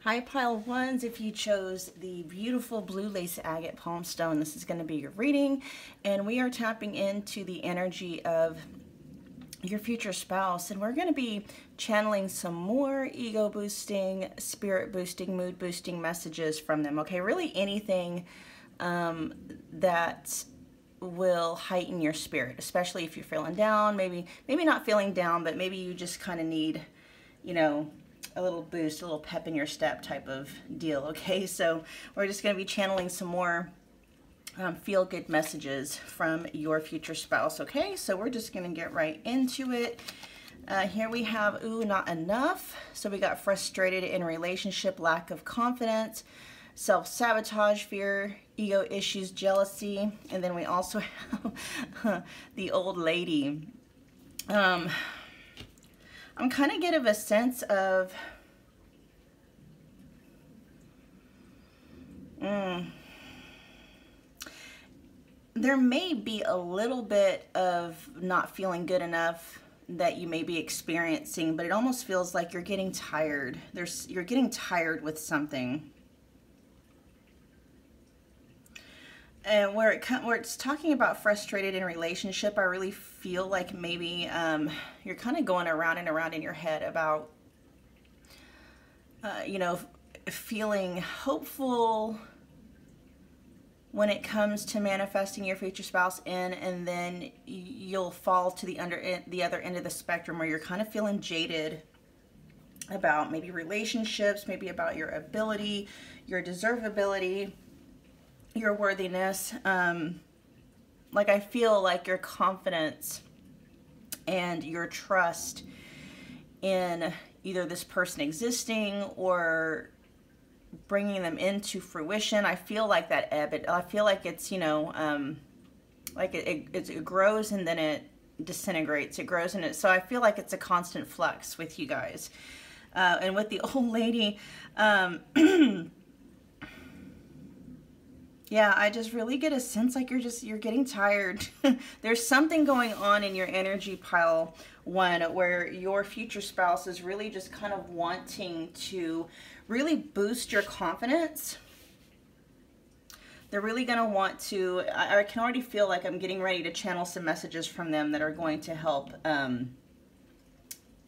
Hi pile ones, if you chose the beautiful blue lace agate palm stone, this is going to be your reading, and we are tapping into the energy of your future spouse, and we're going to be channeling some more ego boosting, spirit boosting, mood boosting messages from them. Okay, really anything that will heighten your spirit, especially if you're feeling down, maybe not feeling down, but maybe you just kind of need, you know, a little boost, a little pep in your step type of deal. Okay, so we're just going to be channeling some more feel-good messages from your future spouse. Okay, so we're just going to get right into it. Here we have, ooh, not enough. So we got frustrated in relationship, lack of confidence, self-sabotage, fear, ego issues, jealousy, and then we also have the old lady. I'm kind of getting a sense of there may be a little bit of not feeling good enough that you may be experiencing, but it almost feels like you're getting tired. You're getting tired with something. And where it's talking about frustrated in relationship, I really feel like maybe you're kind of going around and around in your head about, you know, feeling hopeful when it comes to manifesting your future spouse in, and then you'll fall to the other end of the spectrum where you're kind of feeling jaded about maybe relationships, maybe about your ability, your deservability, your worthiness. Like I feel like your confidence and your trust in either this person existing or bringing them into fruition, I feel like that ebb. I feel like it's, you know, like it grows and then it disintegrates. It grows and so I feel like it's a constant flux with you guys. And with the old lady, yeah, I just really get a sense like you're getting tired. There's something going on in your energy pile one where your future spouse is really just kind of wanting to really boost your confidence. They're really going to want to, I can already feel like I'm getting ready to channel some messages from them that are going to help,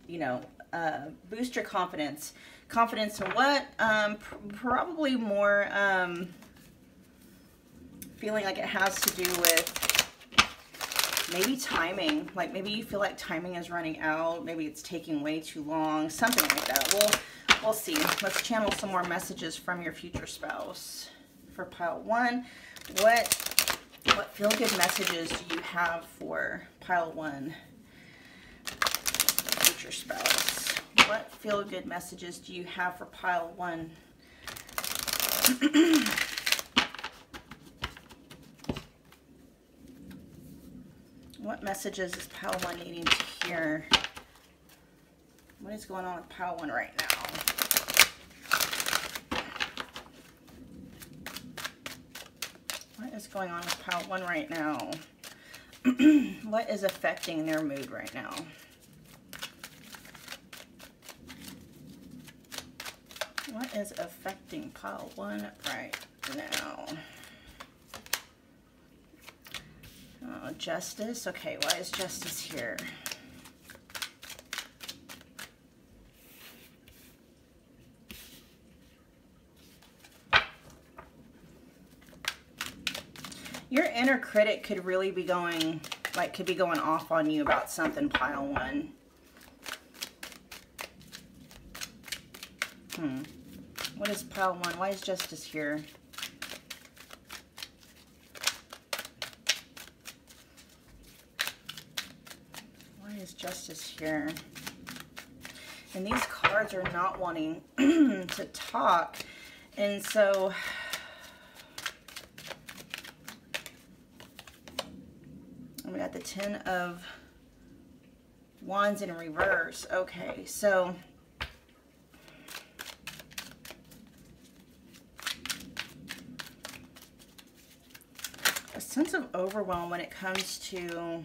you know, boost your confidence. Confidence in what? Probably more, feeling like it has to do with maybe timing. Like maybe you feel like timing is running out. Maybe it's taking way too long. Something like that. We'll see. Let's channel some more messages from your future spouse. For pile one, what feel-good messages do you have for pile one, future spouse? What feel-good messages do you have for pile one? What messages is pile one needing to hear? What is going on with pile one right now? What is going on with pile one right now? What is affecting their mood right now? What is affecting pile one right now? Oh, justice. Okay, why is justice here? Your inner critic could really be going, like, could be going off on you about something, pile one. What is pile one? Why is justice here? Why is justice here? And these cards are not wanting to talk. And so we got the 10 of Wands in reverse. Okay, so a sense of overwhelm when it comes to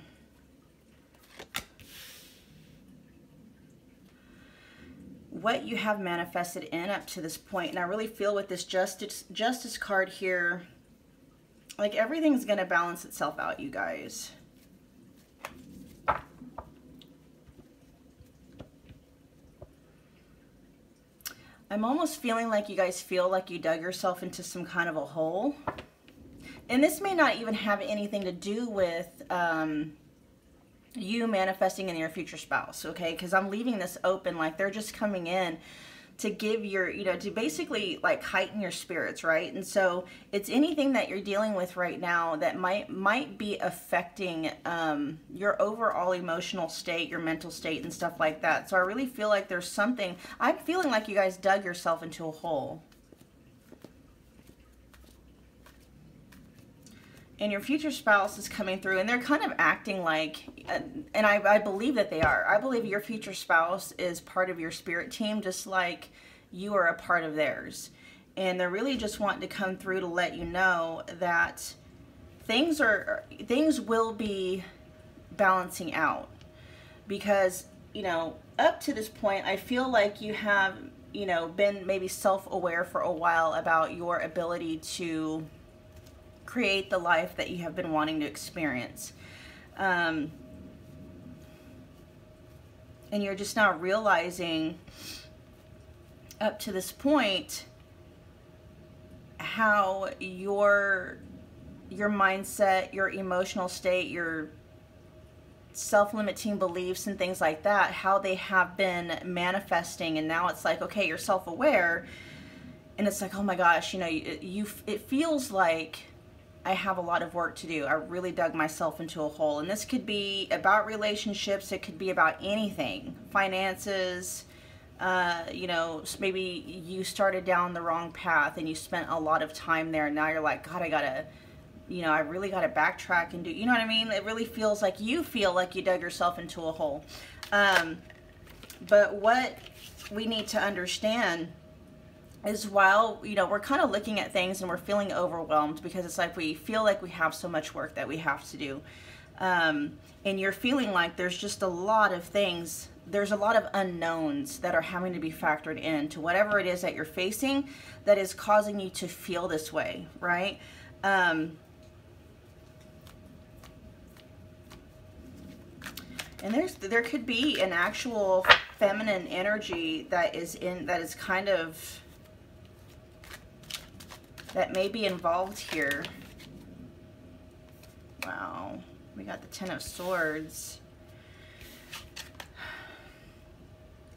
what you have manifested in up to this point. And I really feel with this justice card here, like everything's going to balance itself out, you guys. I'm almost feeling like you guys feel like you dug yourself into some kind of a hole. And this may not even have anything to do with you manifesting in your future spouse, okay? Because I'm leaving this open, like they're just coming in to give your, you know, to basically like heighten your spirits, right? And so it's anything that you're dealing with right now that might be affecting your overall emotional state, your mental state and stuff like that. So I really feel like there's something, I'm feeling like you guys dug yourself into a hole. And your future spouse is coming through and they're kind of acting like, and I believe that they are. I believe your future spouse is part of your spirit team, just like you are a part of theirs. And they're really just wanting to come through to let you know that things will be balancing out. Because, you know, up to this point, I feel like you have, you know, been maybe self-aware for a while about your ability to create the life that you have been wanting to experience. And you're just now realizing up to this point how your mindset, your emotional state, your self-limiting beliefs and things like that, how they have been manifesting. And now it's like, okay, you're self-aware and it's like, oh my gosh, you know, it feels like I have a lot of work to do. I really dug myself into a hole. And this could be about relationships. It could be about anything. Finances. You know, maybe you started down the wrong path and you spent a lot of time there. And now you're like, God, I gotta, you know, I really gotta backtrack and do, you know what I mean? It really feels like you feel like you dug yourself into a hole. But what we need to understand is while, you know, we're kind of looking at things and we're feeling overwhelmed because it's like we feel like we have so much work that we have to do. And you're feeling like there's just a lot of things, there's a lot of unknowns that are having to be factored into whatever it is that you're facing that is causing you to feel this way, right? And there could be an actual feminine energy that is kind of, that may be involved here. Wow, we got the Ten of Swords.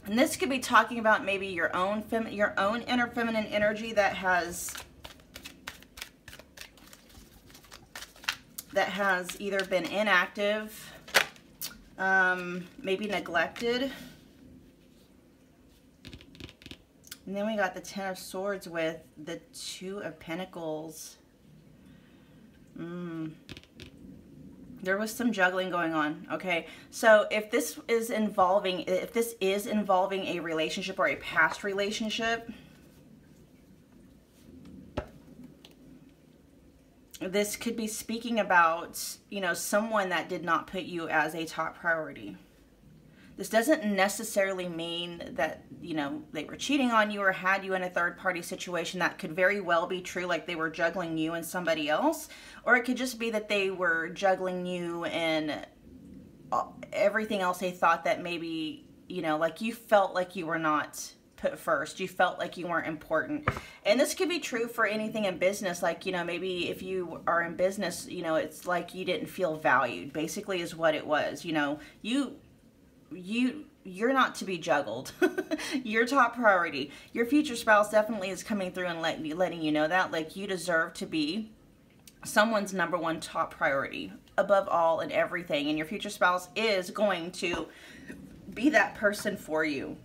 And this could be talking about maybe your own inner feminine energy that has either been inactive, maybe neglected. And then we got the Ten of Swords with the Two of Pentacles. There was some juggling going on, okay? So if this is involving a relationship or a past relationship, this could be speaking about, you know, someone that did not put you as a top priority. This doesn't necessarily mean that, you know, they were cheating on you or had you in a third-party situation. That could very well be true, like they were juggling you and somebody else. Or it could just be that they were juggling you and everything else they thought that maybe, you know, like you felt like you were not put first. You felt like you weren't important. And this could be true for anything in business. Like, you know, maybe if you are in business, you know, it's like you didn't feel valued, basically is what it was. You know, you're not to be juggled. You're top priority. Your future spouse definitely is coming through and letting you know that, like, you deserve to be someone's number one top priority above all and everything. And your future spouse is going to be that person for you.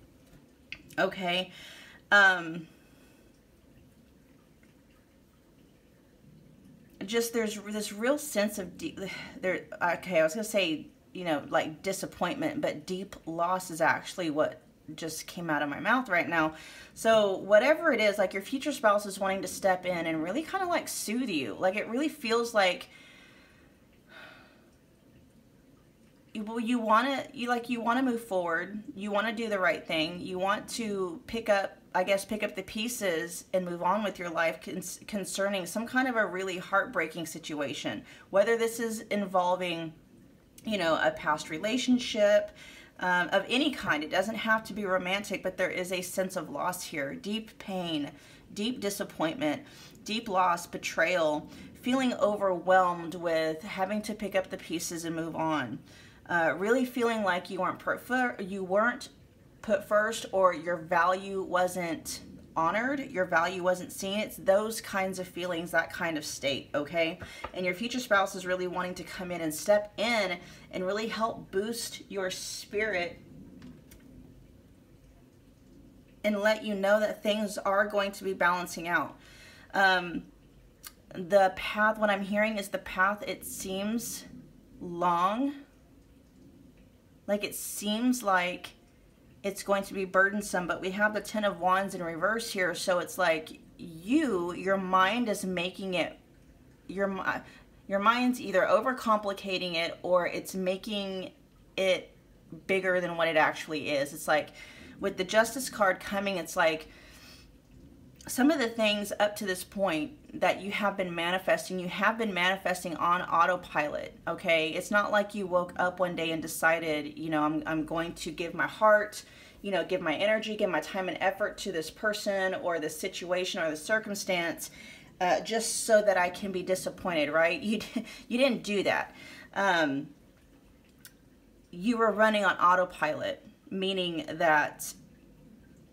Okay. Just there's this real sense of okay, I was gonna say, you know, like disappointment, but deep loss is actually what just came out of my mouth right now. So whatever it is, like your future spouse is wanting to step in and really kind of like soothe you. Like it really feels like you want to move forward. You want to do the right thing. You want to pick up the pieces and move on with your life concerning some kind of a really heartbreaking situation. Whether this is involving, a past relationship of any kind. It doesn't have to be romantic, but there is a sense of loss here. Deep pain, deep disappointment, deep loss, betrayal, feeling overwhelmed with having to pick up the pieces and move on. Really feeling like you weren't put first, or your value wasn't honored, your value wasn't seen. It's those kinds of feelings, that kind of state, okay? And your future spouse is really wanting to come in and step in and really help boost your spirit and let you know that things are going to be balancing out. The path, what I'm hearing is the path, it seems long. Like it seems like it's going to be burdensome, but we have the 10 of Wands in reverse here. So it's like your mind is making it, your mind's either overcomplicating it or it's making it bigger than what it actually is. It's like with the Justice card coming, it's like some of the things up to this point that you have been manifesting on autopilot, okay? It's not like you woke up one day and decided, I'm going to give my heart, give my energy, give my time and effort to this person or the situation or the circumstance just so that I can be disappointed, right? You didn't do that. You were running on autopilot, meaning that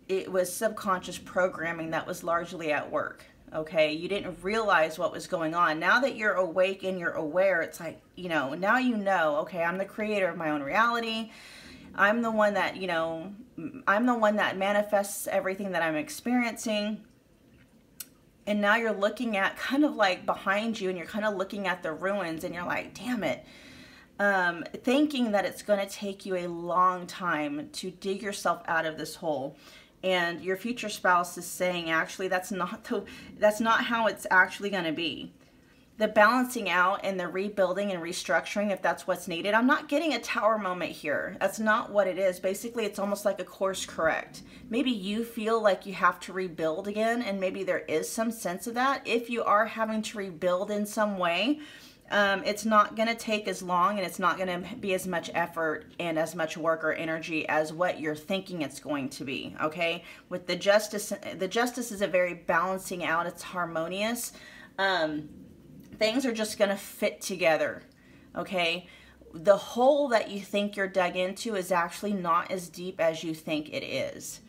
it was subconscious programming that was largely at work, okay? You didn't realize what was going on. Now that you're awake and you're aware, it's like, now okay, I'm the creator of my own reality. I'm the one that, I'm the one that manifests everything that I'm experiencing. And now you're looking at kind of like behind you and you're kind of looking at the ruins and you're like, damn it. Thinking that it's going to take you a long time to dig yourself out of this hole. And your future spouse is saying, actually, that's not how it's actually going to be. The balancing out and the rebuilding and restructuring, if that's what's needed. I'm not getting a tower moment here. That's not what it is. Basically, it's almost like a course correct. Maybe you feel like you have to rebuild again, and maybe there is some sense of that. If you are having to rebuild in some way, it's not going to take as long and it's not going to be as much effort and as much work or energy as what you're thinking it's going to be, okay? With the Justice is a very balancing out. It's harmonious. Things are just going to fit together, okay? The hole that you think you're dug into is actually not as deep as you think it is.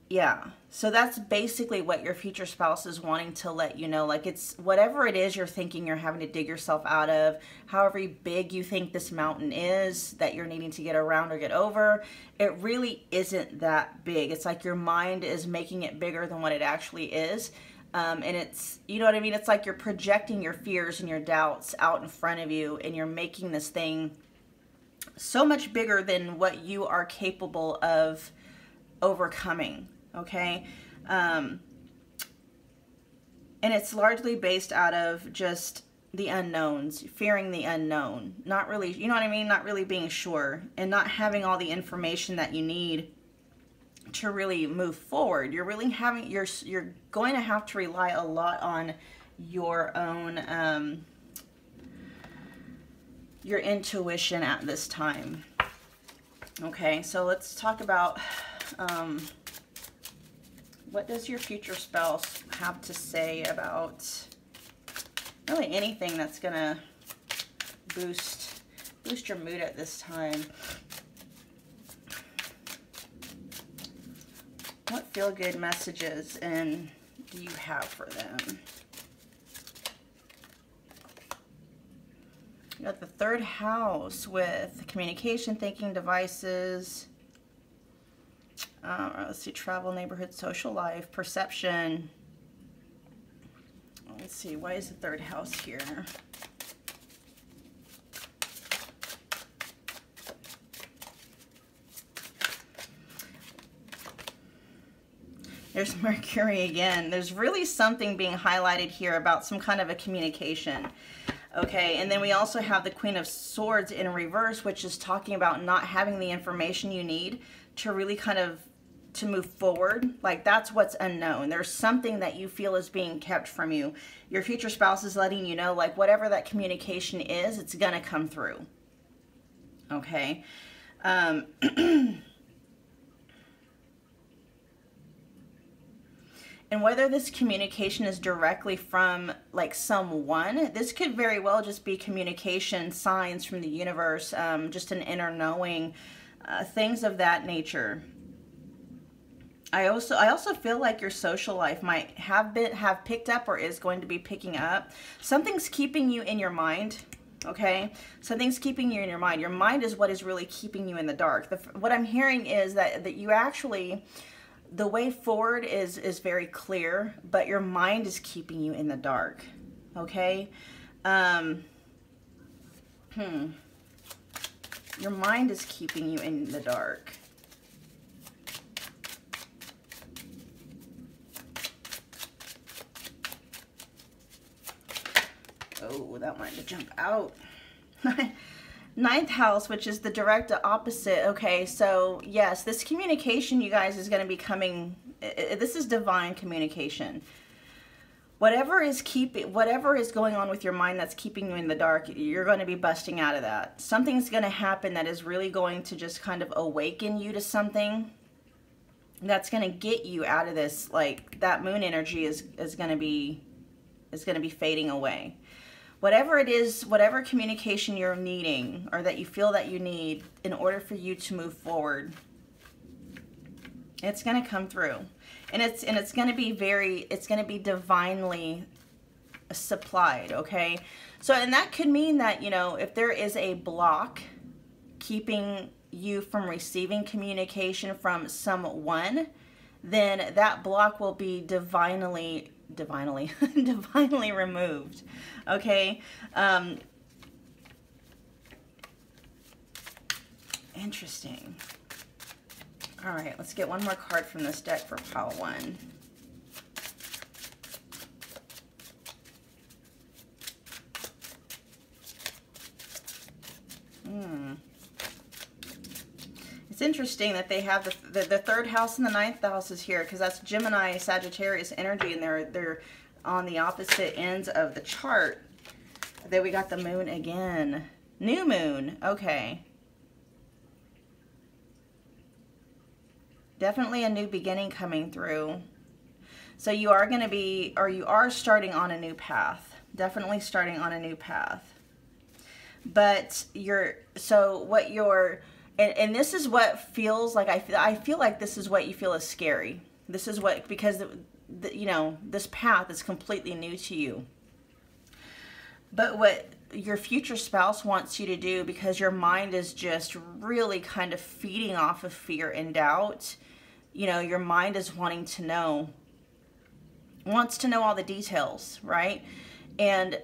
Yeah, so that's basically what your future spouse is wanting to let you know. Like, it's whatever it is you're thinking you're having to dig yourself out of, however big you think this mountain is that you're needing to get around or get over, it really isn't that big. It's like your mind is making it bigger than what it actually is. And it's, you know what I mean? It's like you're projecting your fears and your doubts out in front of you, and you're making this thing so much bigger than what you are capable of overcoming, okay? And it's largely based out of just the unknowns, fearing the unknown, not really, you know what I mean? Not really being sure and not having all the information that you need to really move forward. You're really having, you're going to have to rely a lot on your own, your intuition at this time. Okay, so let's talk about what does your future spouse have to say about really anything that's gonna boost your mood at this time. What feel-good messages and do you have for them? You got the third house with communication, thinking, devices. Let's see, travel, neighborhood, social life, perception. Let's see, why is the third house here? There's Mercury again. There's really something being highlighted here about some kind of a communication. Okay, and then we also have the Queen of Swords in reverse, which is talking about not having the information you need to really kind of to move forward. Like, that's what's unknown. There's something that you feel is being kept from you. Your future spouse is letting you know, like, whatever that communication is, it's gonna come through. Okay. And whether this communication is directly from like someone, this could very well just be communication signs from the universe, just an inner knowing, things of that nature. I also feel like your social life might have picked up or is going to be picking up. Something's keeping you in your mind. Okay, something's keeping you in your mind. Your mind is what is really keeping you in the dark. What I'm hearing is that you actually, the way forward is very clear, but your mind is keeping you in the dark. Okay, your mind is keeping you in the dark. Oh, that wanted to jump out. Ninth house, which is the direct opposite. Okay, so yes, this communication, you guys, is going to be coming. This is divine communication. Whatever is going on with your mind that's keeping you in the dark, you're going to be busting out of that. Something's going to happen that is really going to just kind of awaken you to something that's going to get you out of this. Like, that moon energy is going to be fading away. Whatever it is, whatever communication you're needing or that you feel that you need in order for you to move forward, it's going to come through. And it's going to be it's going to be divinely supplied, okay? So, and that could mean that, you know, if there is a block keeping you from receiving communication from someone, then that block will be divinely removed. Okay. Interesting. All right, let's get one more card from this deck for pile one. It's interesting that they have the third house and the ninth house is here, because that's Gemini, Sagittarius energy, and they're on the opposite ends of the chart. Then we got the moon again. New moon. Okay. Definitely a new beginning coming through. So you are going to be, or you are starting on a new path. Definitely starting on a new path. But and this is what feels like, I feel like this is what you feel is scary. This is what, because you know, this path is completely new to you. But what your future spouse wants you to do, because your mind is just really kind of feeding off of fear and doubt, you know, your mind is wants to know all the details, right? And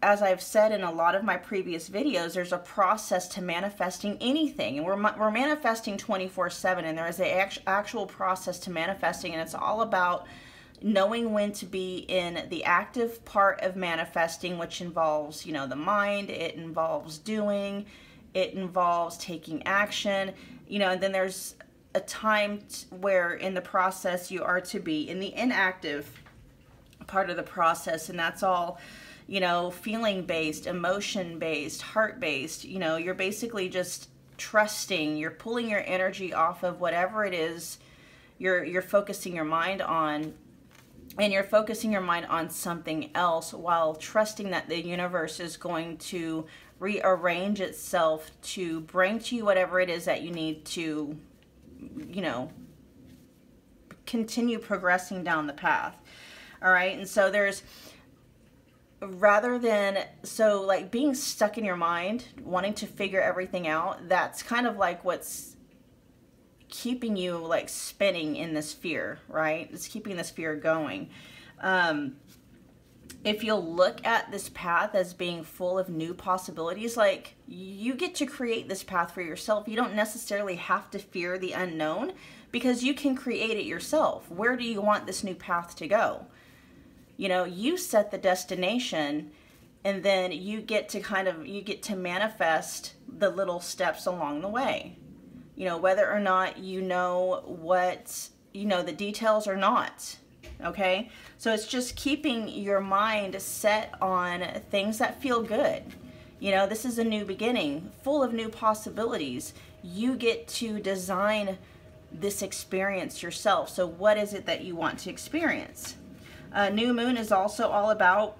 as I've said in a lot of my previous videos, there's a process to manifesting anything. And we're manifesting 24/7, and there is an actual process to manifesting, and it's all about knowing when to be in the active part of manifesting, which involves, you know, the mind, it involves doing, it involves taking action, you know, and then there's a time where in the process you are to be in the inactive part of the process, and that's all, you know, feeling based, emotion based, heart based. You know, you're basically just trusting, you're pulling your energy off of whatever it is you're focusing your mind on, and you're focusing your mind on something else while trusting that the universe is going to rearrange itself to bring to you whatever it is that you need to, you know, continue progressing down the path. All right. And so there's, rather than, so like being stuck in your mind, wanting to figure everything out, that's kind of like what's keeping you like spinning in this fear, right? It's keeping this fear going. If you'll look at this path as being full of new possibilities, like you get to create this path for yourself. You don't necessarily have to fear the unknown, because you can create it yourself. Where do you want this new path to go? You know, you set the destination, And then you get to manifest the little steps along the way. You know, whether or not you know what, you know, the details or not. Okay? So it's just keeping your mind set on things that feel good. You know, this is a new beginning, full of new possibilities. You get to design this experience yourself. So what is it that you want to experience? New moon is also all about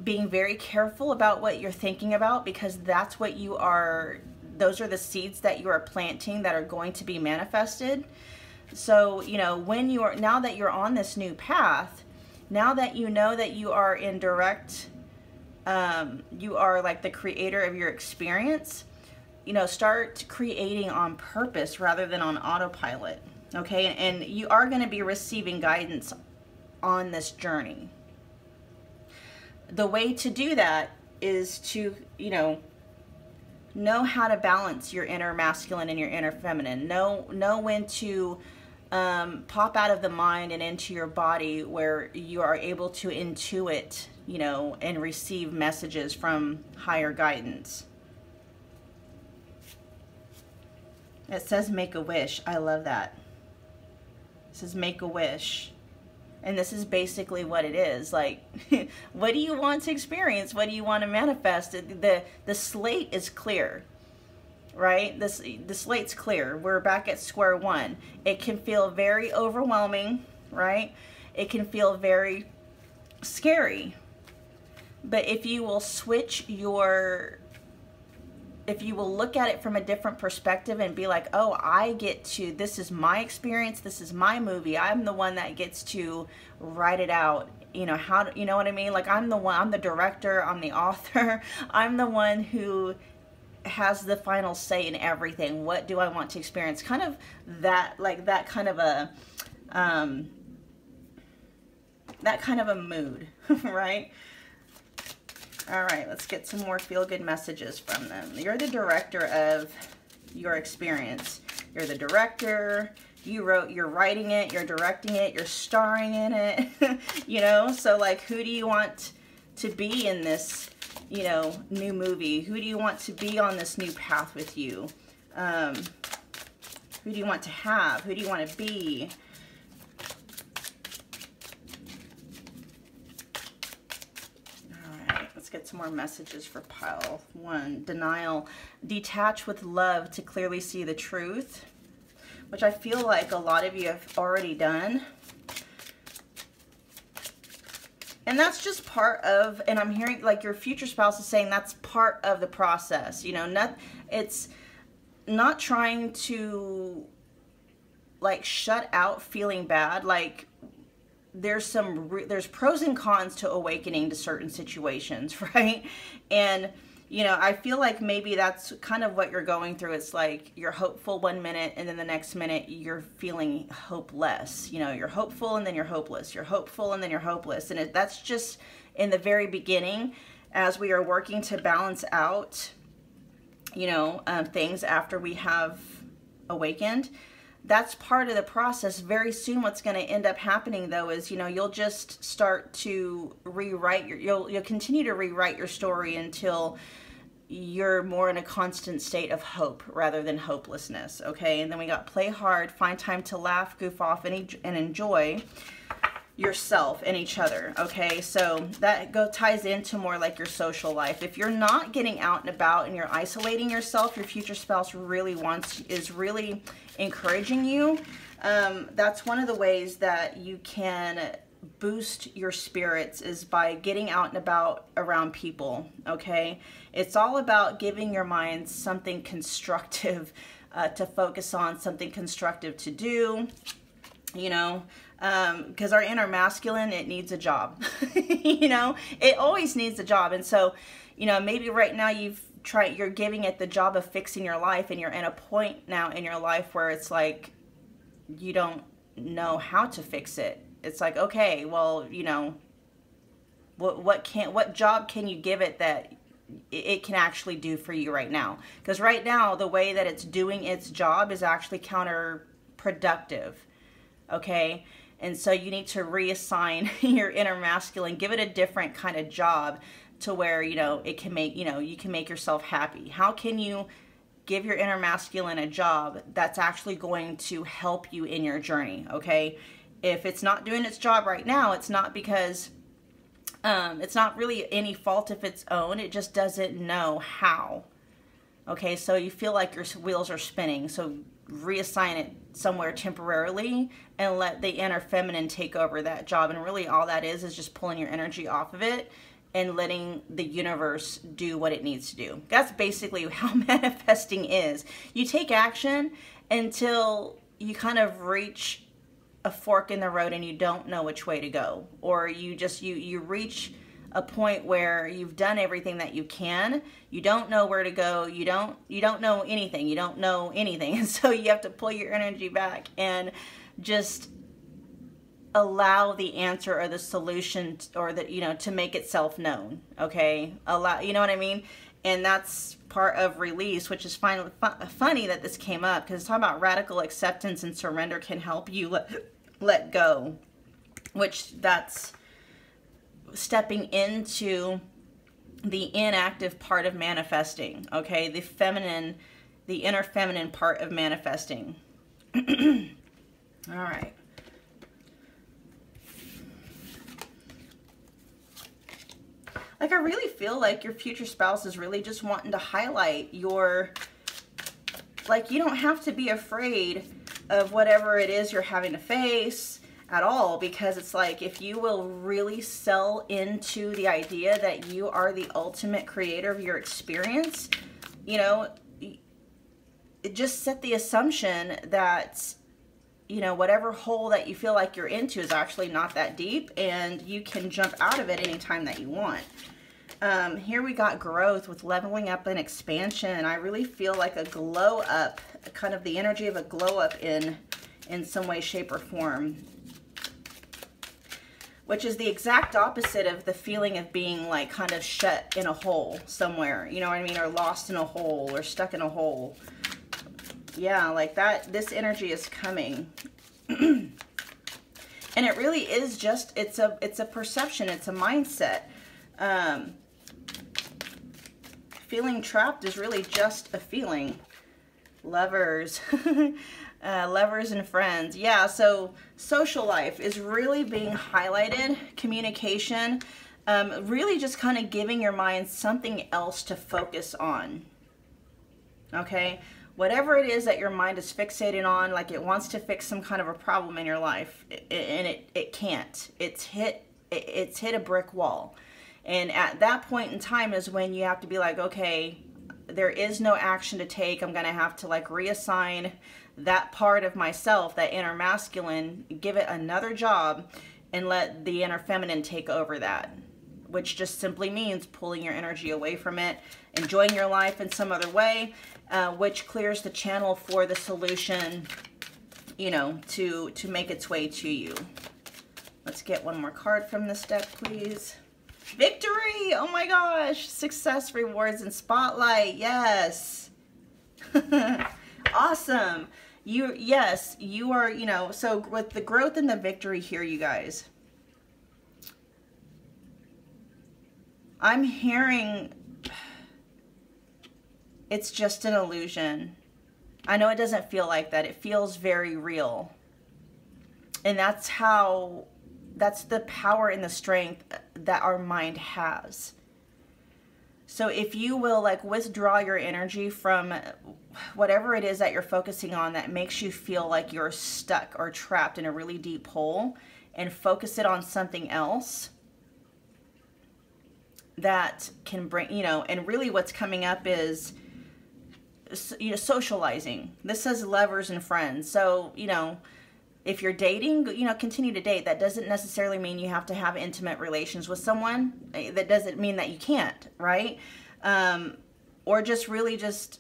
being very careful about what you're thinking about, because that's what you are, those are the seeds that you are planting that are going to be manifested. So, you know, when you are, now that you're on this new path, now that you know that you are in direct, you are like the creator of your experience, you know, start creating on purpose rather than on autopilot. Okay, and you are going to be receiving guidance on this journey. The way to do that is to, you know how to balance your inner masculine and your inner feminine. Know when to pop out of the mind and into your body, where you are able to intuit, you know, and receive messages from higher guidance. It says make a wish. I love that. It says make a wish. And this is basically what it is. Like, what do you want to experience? What do you want to manifest? The slate is clear, right? The slate's clear. We're back at square one. It can feel very overwhelming, right? It can feel very scary. But if you will switch your, if you will look at it from a different perspective and be like, oh, I get to, this is my experience, this is my movie, I'm the one that gets to write it out, you know, how, you know what I mean? Like, I'm the one, I'm the director, I'm the author, I'm the one who has the final say in everything. What do I want to experience? Kind of that, like that kind of a mood, right? All right, let's get some more feel-good messages from them. You're the director of your experience. You're the director. You're writing it, you're directing it, you're starring in it. You know, so like, who do you want to be in this, you know, new movie? Who do you want to be on this new path with you? Who do you want to have? Who do you want to be? Get some more messages for pile one. Denial. Detach with love to clearly see the truth, which I feel like a lot of you have already done. And that's just part of, and I'm hearing like your future spouse is saying that's part of the process. You know, it's not trying to like shut out feeling bad. Like, there's pros and cons to awakening to certain situations, right? And, you know, I feel like maybe that's kind of what you're going through. It's like you're hopeful one minute and then the next minute you're feeling hopeless. You know, you're hopeful and then you're hopeless. You're hopeful and then you're hopeless. And that's just in the very beginning, as we are working to balance out, you know, things after we have awakened. That's part of the process. Very soon what's going to end up happening though is, you know, you'll just start to rewrite you'll continue to rewrite your story until you're more in a constant state of hope rather than hopelessness. Okay. And then we got play hard, find time to laugh, goof off, and enjoy yourself and each other. Okay. So that ties into more like your social life. If you're not getting out and about and you're isolating yourself, your future spouse is really encouraging you. That's one of the ways that you can boost your spirits, is by getting out and about around people. Okay. It's all about giving your mind something constructive to focus on, something constructive to do, you know, because our inner masculine, it needs a job. You know, it always needs a job. And so, you know, maybe right now you're giving it the job of fixing your life, and you're in a point now in your life where it's like you don't know how to fix it. It's like, okay, well, you know, what job can you give it that it can actually do for you right now? Because right now the way that it's doing its job is actually counterproductive. Okay, And so you need to reassign your inner masculine, give it a different kind of job to where, you know, it can make, you know, you can make yourself happy. How can you give your inner masculine a job that's actually going to help you in your journey, okay? If it's not doing its job right now, it's not because, it's not really any fault of its own. It just doesn't know how. Okay, so you feel like your wheels are spinning. So reassign it somewhere temporarily and let the inner feminine take over that job. And really all that is just pulling your energy off of it and letting the universe do what it needs to do. That's basically how manifesting is. You take action until you kind of reach a fork in the road and you don't know which way to go. Or you just, you reach a point where you've done everything that you can. You don't know where to go. You don't know anything. You don't know anything. And so you have to pull your energy back and just allow the answer or the solution or the, you know, to make itself known. Okay. Allow, you know what I mean? And that's part of release, which is funny that this came up because it's talking about radical acceptance and surrender can help you let go, which that's stepping into the inactive part of manifesting, okay? The feminine, the inner feminine part of manifesting. All right. Like, I really feel like your future spouse is really just wanting to highlight your, like, you don't have to be afraid of whatever it is you're having to face at all, because it's like, if you will really sell into the idea that you are the ultimate creator of your experience, you know, it just set the assumption that, you know, whatever hole that you feel like you're into is actually not that deep and you can jump out of it anytime that you want. Here we got growth with leveling up and expansion. I really feel like a glow up, kind of the energy of a glow up in some way, shape, or form, which is the exact opposite of the feeling of being like kind of shut in a hole somewhere, you know what I mean, or lost in a hole or stuck in a hole. Yeah, like that, this energy is coming. And it really is just, it's a perception, it's a mindset. Feeling trapped is really just a feeling. Lovers. Lovers and friends. Yeah, so social life is really being highlighted. Communication. Really just kind of giving your mind something else to focus on. Okay? Whatever it is that your mind is fixated on, like it wants to fix some kind of a problem in your life, and it can't. It's hit a brick wall. And at that point in time is when you have to be like, okay, there is no action to take. I'm going to have to like reassign that part of myself, that inner masculine, give it another job and let the inner feminine take over that, which just simply means pulling your energy away from it, enjoying your life in some other way, which clears the channel for the solution, you know, to make its way to you. Let's get one more card from this deck, please. Victory! Oh my gosh! Success, rewards, and spotlight. Yes. Awesome. Yes, you are, you know, so with the growth and the victory here, you guys, I'm hearing it's just an illusion. I know it doesn't feel like that. It feels very real. And that's the power and the strength that our mind has. So if you will like withdraw your energy from whatever it is that you're focusing on that makes you feel like you're stuck or trapped in a really deep hole, and focus it on something else that can bring, you know, and really what's coming up is, you know, socializing. This says lovers and friends. So, you know, if you're dating, you know, continue to date. That doesn't necessarily mean you have to have intimate relations with someone. That doesn't mean that you can't, right? Or just really just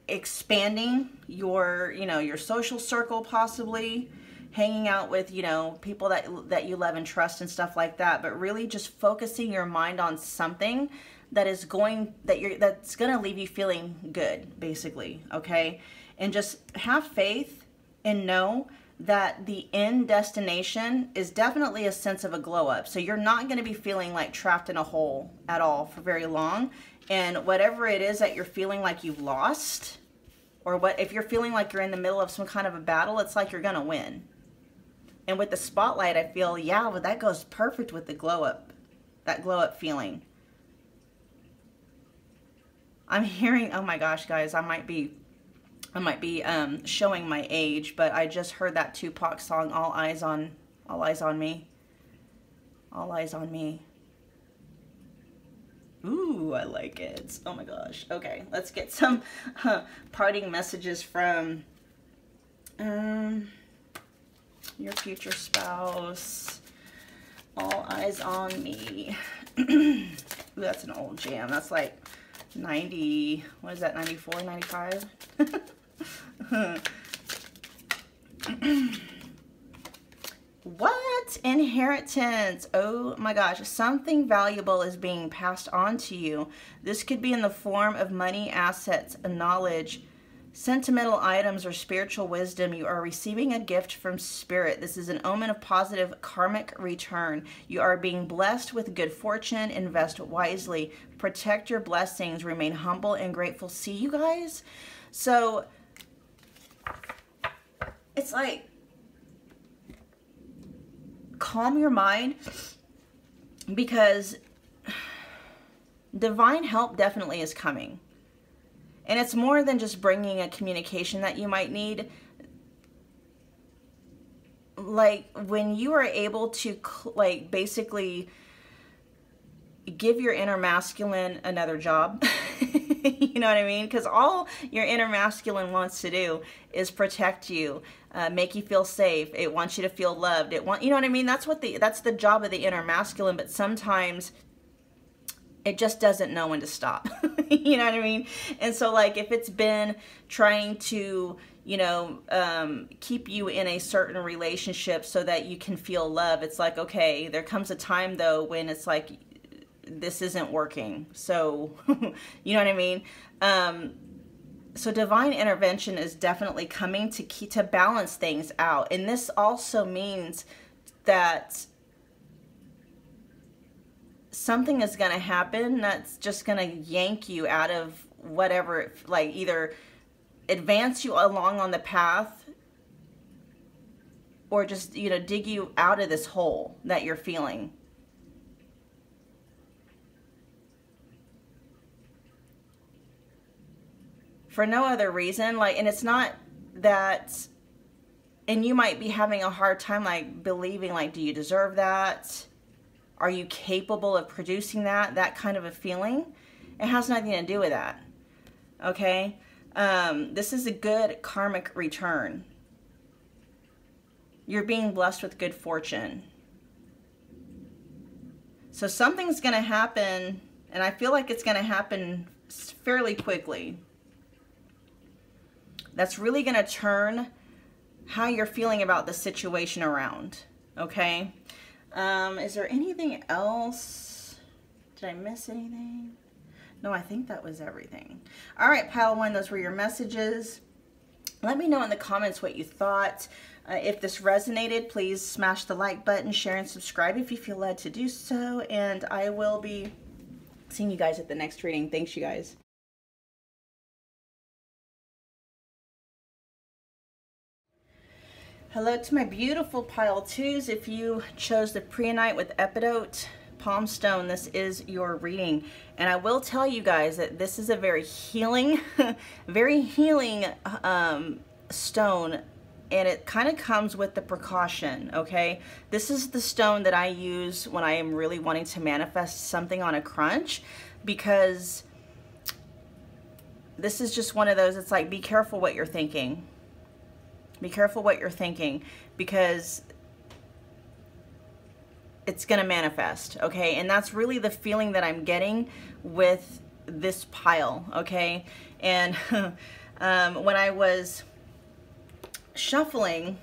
expanding your, you know, your social circle, possibly hanging out with, you know, people that you love and trust and stuff like that. But really just focusing your mind on something that is that's going to leave you feeling good, basically, okay? And just have faith and know that the end destination is definitely a sense of a glow up. So you're not going to be feeling like trapped in a hole at all for very long. And whatever it is that you're feeling like you've lost, or what if you're feeling like you're in the middle of some kind of a battle, it's like you're going to win. And with the spotlight, I feel, yeah, well, that goes perfect with the glow up, that glow up feeling. I'm hearing, oh my gosh, guys, I might be showing my age, but I just heard that Tupac song, All Eyes on Me. All Eyes on Me. Ooh, I like it. Oh my gosh. Okay, let's get some parting messages from your future spouse. All Eyes on Me. Ooh, that's an old jam. That's like 90, what is that, 94, 95? What? Inheritance. Oh my gosh. Something valuable is being passed on to you. This could be in the form of money, assets, knowledge, sentimental items, or spiritual wisdom. You are receiving a gift from spirit. This is an omen of positive karmic return. You are being blessed with good fortune. Invest wisely. Protect your blessings. Remain humble and grateful. See, you guys? So it's like, calm your mind, because divine help definitely is coming. And it's more than just bringing a communication that you might need. Like, when you are able to, like, basically give your inner masculine another job. You know what I mean? Because all your inner masculine wants to do is protect you, make you feel safe. It wants you to feel loved. You know what I mean? That's the job of the inner masculine. But sometimes it just doesn't know when to stop. You know what I mean? And so, like, if it's been trying to, you know, keep you in a certain relationship so that you can feel love, it's like, okay, there comes a time though when it's like, this isn't working. So, you know what I mean? So divine intervention is definitely coming to balance things out. And this also means that something is going to happen that's just going to yank you out of whatever, like either advance you along on the path or just, you know, dig you out of this hole that you're feeling. For no other reason, like, and it's not that, and you might be having a hard time, like, believing, like, do you deserve that? Are you capable of producing that kind of a feeling? It has nothing to do with that, okay? This is a good karmic return. You're being blessed with good fortune. So something's going to happen, and I feel like it's going to happen fairly quickly. That's really going to turn how you're feeling about the situation around, okay? Is there anything else? Did I miss anything? No, I think that was everything. All right, Pile 1, those were your messages. Let me know in the comments what you thought. If this resonated, please smash the like button, share, and subscribe if you feel led to do so. And I will be seeing you guys at the next reading. Thanks, you guys. Hello to my beautiful pile 2s. If you chose the Prehnite with Epidote Palm Stone, this is your reading. And I will tell you guys that this is a very healing, stone. And it kind of comes with the precaution, okay? This is the stone that I use when I am really wanting to manifest something on a crunch, because this is just one of those, it's like, be careful what you're thinking. Be careful what you're thinking, because it's going to manifest, okay? And that's really the feeling that I'm getting with this pile, okay? And when I was shuffling,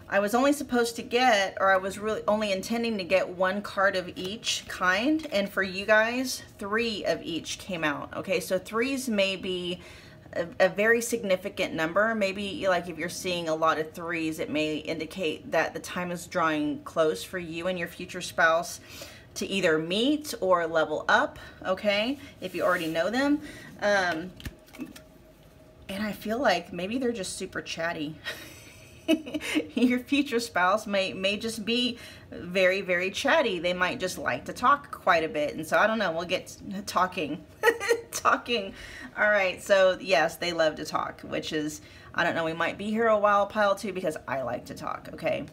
I was only supposed to get, or I was really only intending to get 1 card of each kind, and for you guys, 3 of each came out, okay? So 3s may be a very significant number. Maybe like if you're seeing a lot of threes, it may indicate that the time is drawing close for you and your future spouse to either meet or level up, okay, if you already know them. And I feel like maybe they're just super chatty. Your future spouse may just be very, very chatty. They might just like to talk quite a bit. And so I don't know, we'll get talking. Talking. All right, so yes, they love to talk, which is, I don't know, we might be here a while, pile two, because I like to talk, okay?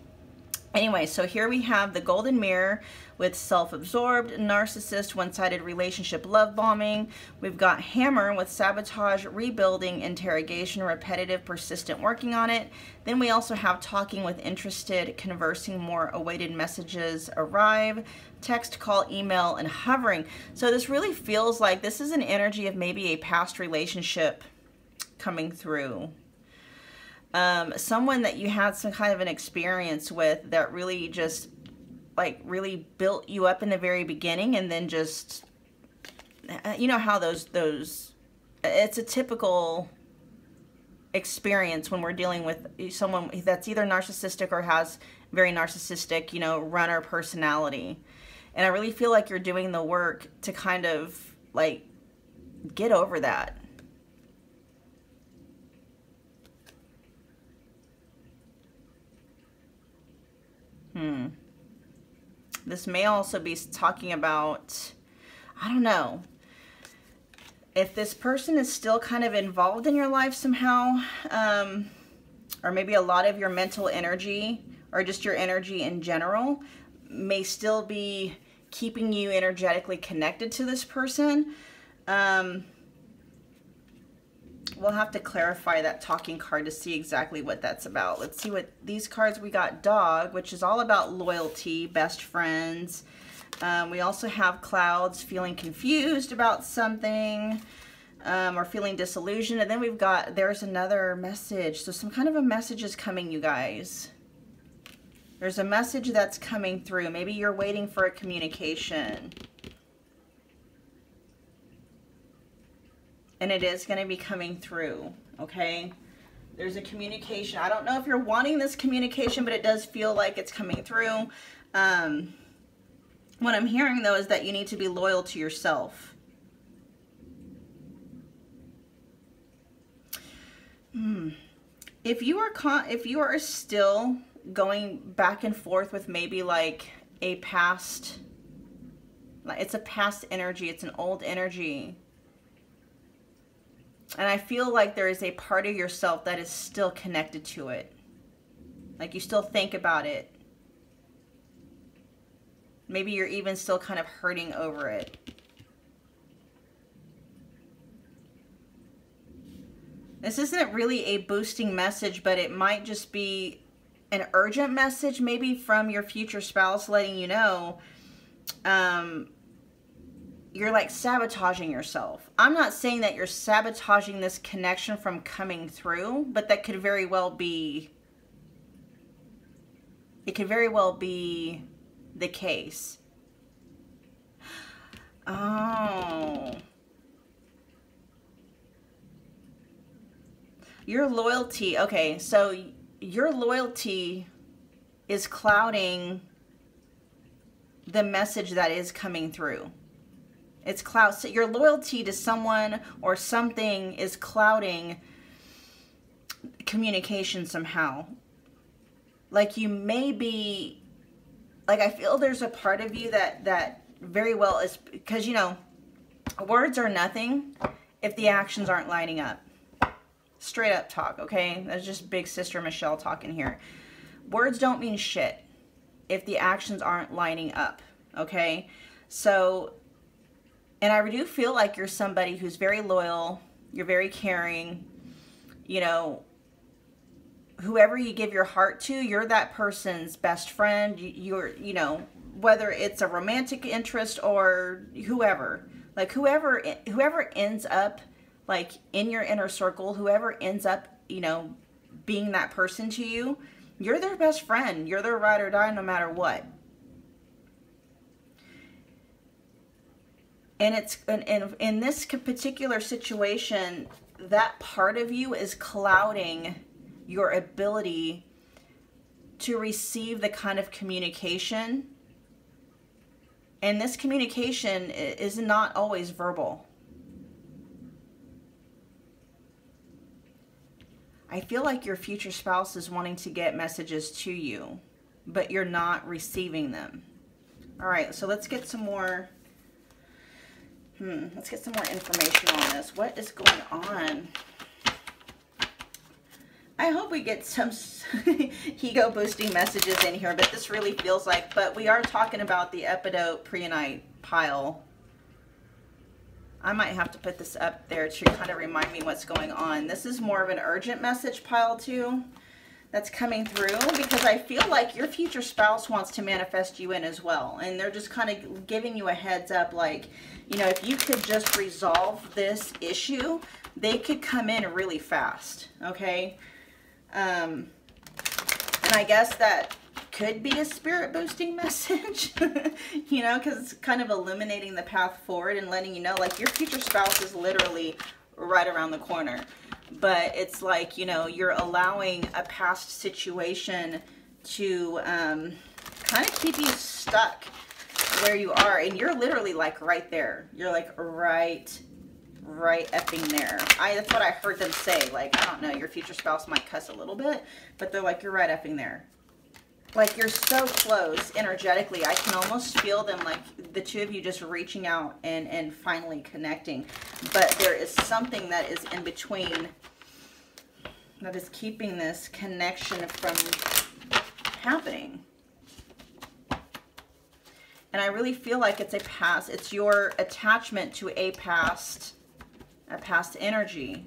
Anyway, so here we have the golden mirror with self-absorbed, narcissist, one-sided relationship, love bombing. We've got hammer with sabotage, rebuilding, interrogation, repetitive, persistent, working on it. Then we also have talking with interested, conversing more, awaited messages arrive, text, call, email, and hovering. So this really feels like this is an energy of maybe a past relationship coming through. Someone that you had some kind of an experience with that really just like really built you up in the very beginning, and then just, you know how those it's a typical experience when we're dealing with someone that's either narcissistic or has very narcissistic, you know, runner personality. And I really feel like you're doing the work to kind of like get over that. This may also be talking about, I don't know, if this person is still kind of involved in your life somehow, or maybe a lot of your mental energy or just your energy in general may still be keeping you energetically connected to this person. We'll have to clarify that talking card to see exactly what that's about. Let's see what these cards. We got dog, which is all about loyalty, best friends. We also have clouds, feeling confused about something, or feeling disillusioned. And then we've got, there's another message. So some kind of a message is coming, you guys. There's a message that's coming through. Maybe you're waiting for a communication. And it is going to be coming through, okay? There's a communication. I don't know if you're wanting this communication, but it does feel like it's coming through. What I'm hearing, though, is that you need to be loyal to yourself. If you are still going back and forth with maybe like a past, it's a past energy, it's an old energy. And I feel like there is a part of yourself that is still connected to it. Like you still think about it. Maybe you're even still kind of hurting over it. This isn't really a boosting message, but it might just be an urgent message, maybe from your future spouse letting you know, you're like sabotaging yourself. I'm not saying that you're sabotaging this connection from coming through, but that could very well be, it could very well be the case. Oh. Your loyalty, okay, so your loyalty is clouding the message that is coming through. It's so your loyalty to someone or something is clouding communication somehow. Like you may be, like I feel there's a part of you that very well is, because you know, words are nothing if the actions aren't lining up. Straight up talk, okay? That's just big sister Michelle talking here. Words don't mean shit if the actions aren't lining up, okay? So, and I do feel like you're somebody who's very loyal, you're very caring, you know, whoever you give your heart to, you're that person's best friend. You're, you know, whether it's a romantic interest or whoever, like whoever ends up like in your inner circle, whoever ends up, you know, being that person to you, you're their best friend. You're their ride or die no matter what. And it's in this particular situation, that part of you is clouding your ability to receive the kind of communication. And this communication is not always verbal. I feel like your future spouse is wanting to get messages to you, but you're not receiving them. All right, so let's get some more. Let's get some more information on this. What is going on? I hope we get some ego boosting messages in here, but this really feels like, but we are talking about the Epidote Prehnite pile. I might have to put this up there to kind of remind me what's going on. This is more of an urgent message pile too that's coming through, because I feel like your future spouse wants to manifest you in as well. And they're just kind of giving you a heads up, like, you know, if you could just resolve this issue, they could come in really fast, okay? And I guess that could be a spirit boosting message, you know, because it's kind of illuminating the path forward and letting you know, like, your future spouse is literally right around the corner. But it's like, you know, you're allowing a past situation to kind of keep you stuck where you are. And you're literally like right there. You're like right effing there. That's what I heard them say. Like, I don't know, your future spouse might cuss a little bit, but they're like, you're right effing there. Like, you're so close energetically. I can almost feel them, like the two of you just reaching out and finally connecting. But there is something that is in between that is keeping this connection from happening. And I really feel like it's a past. It's your attachment to a past energy.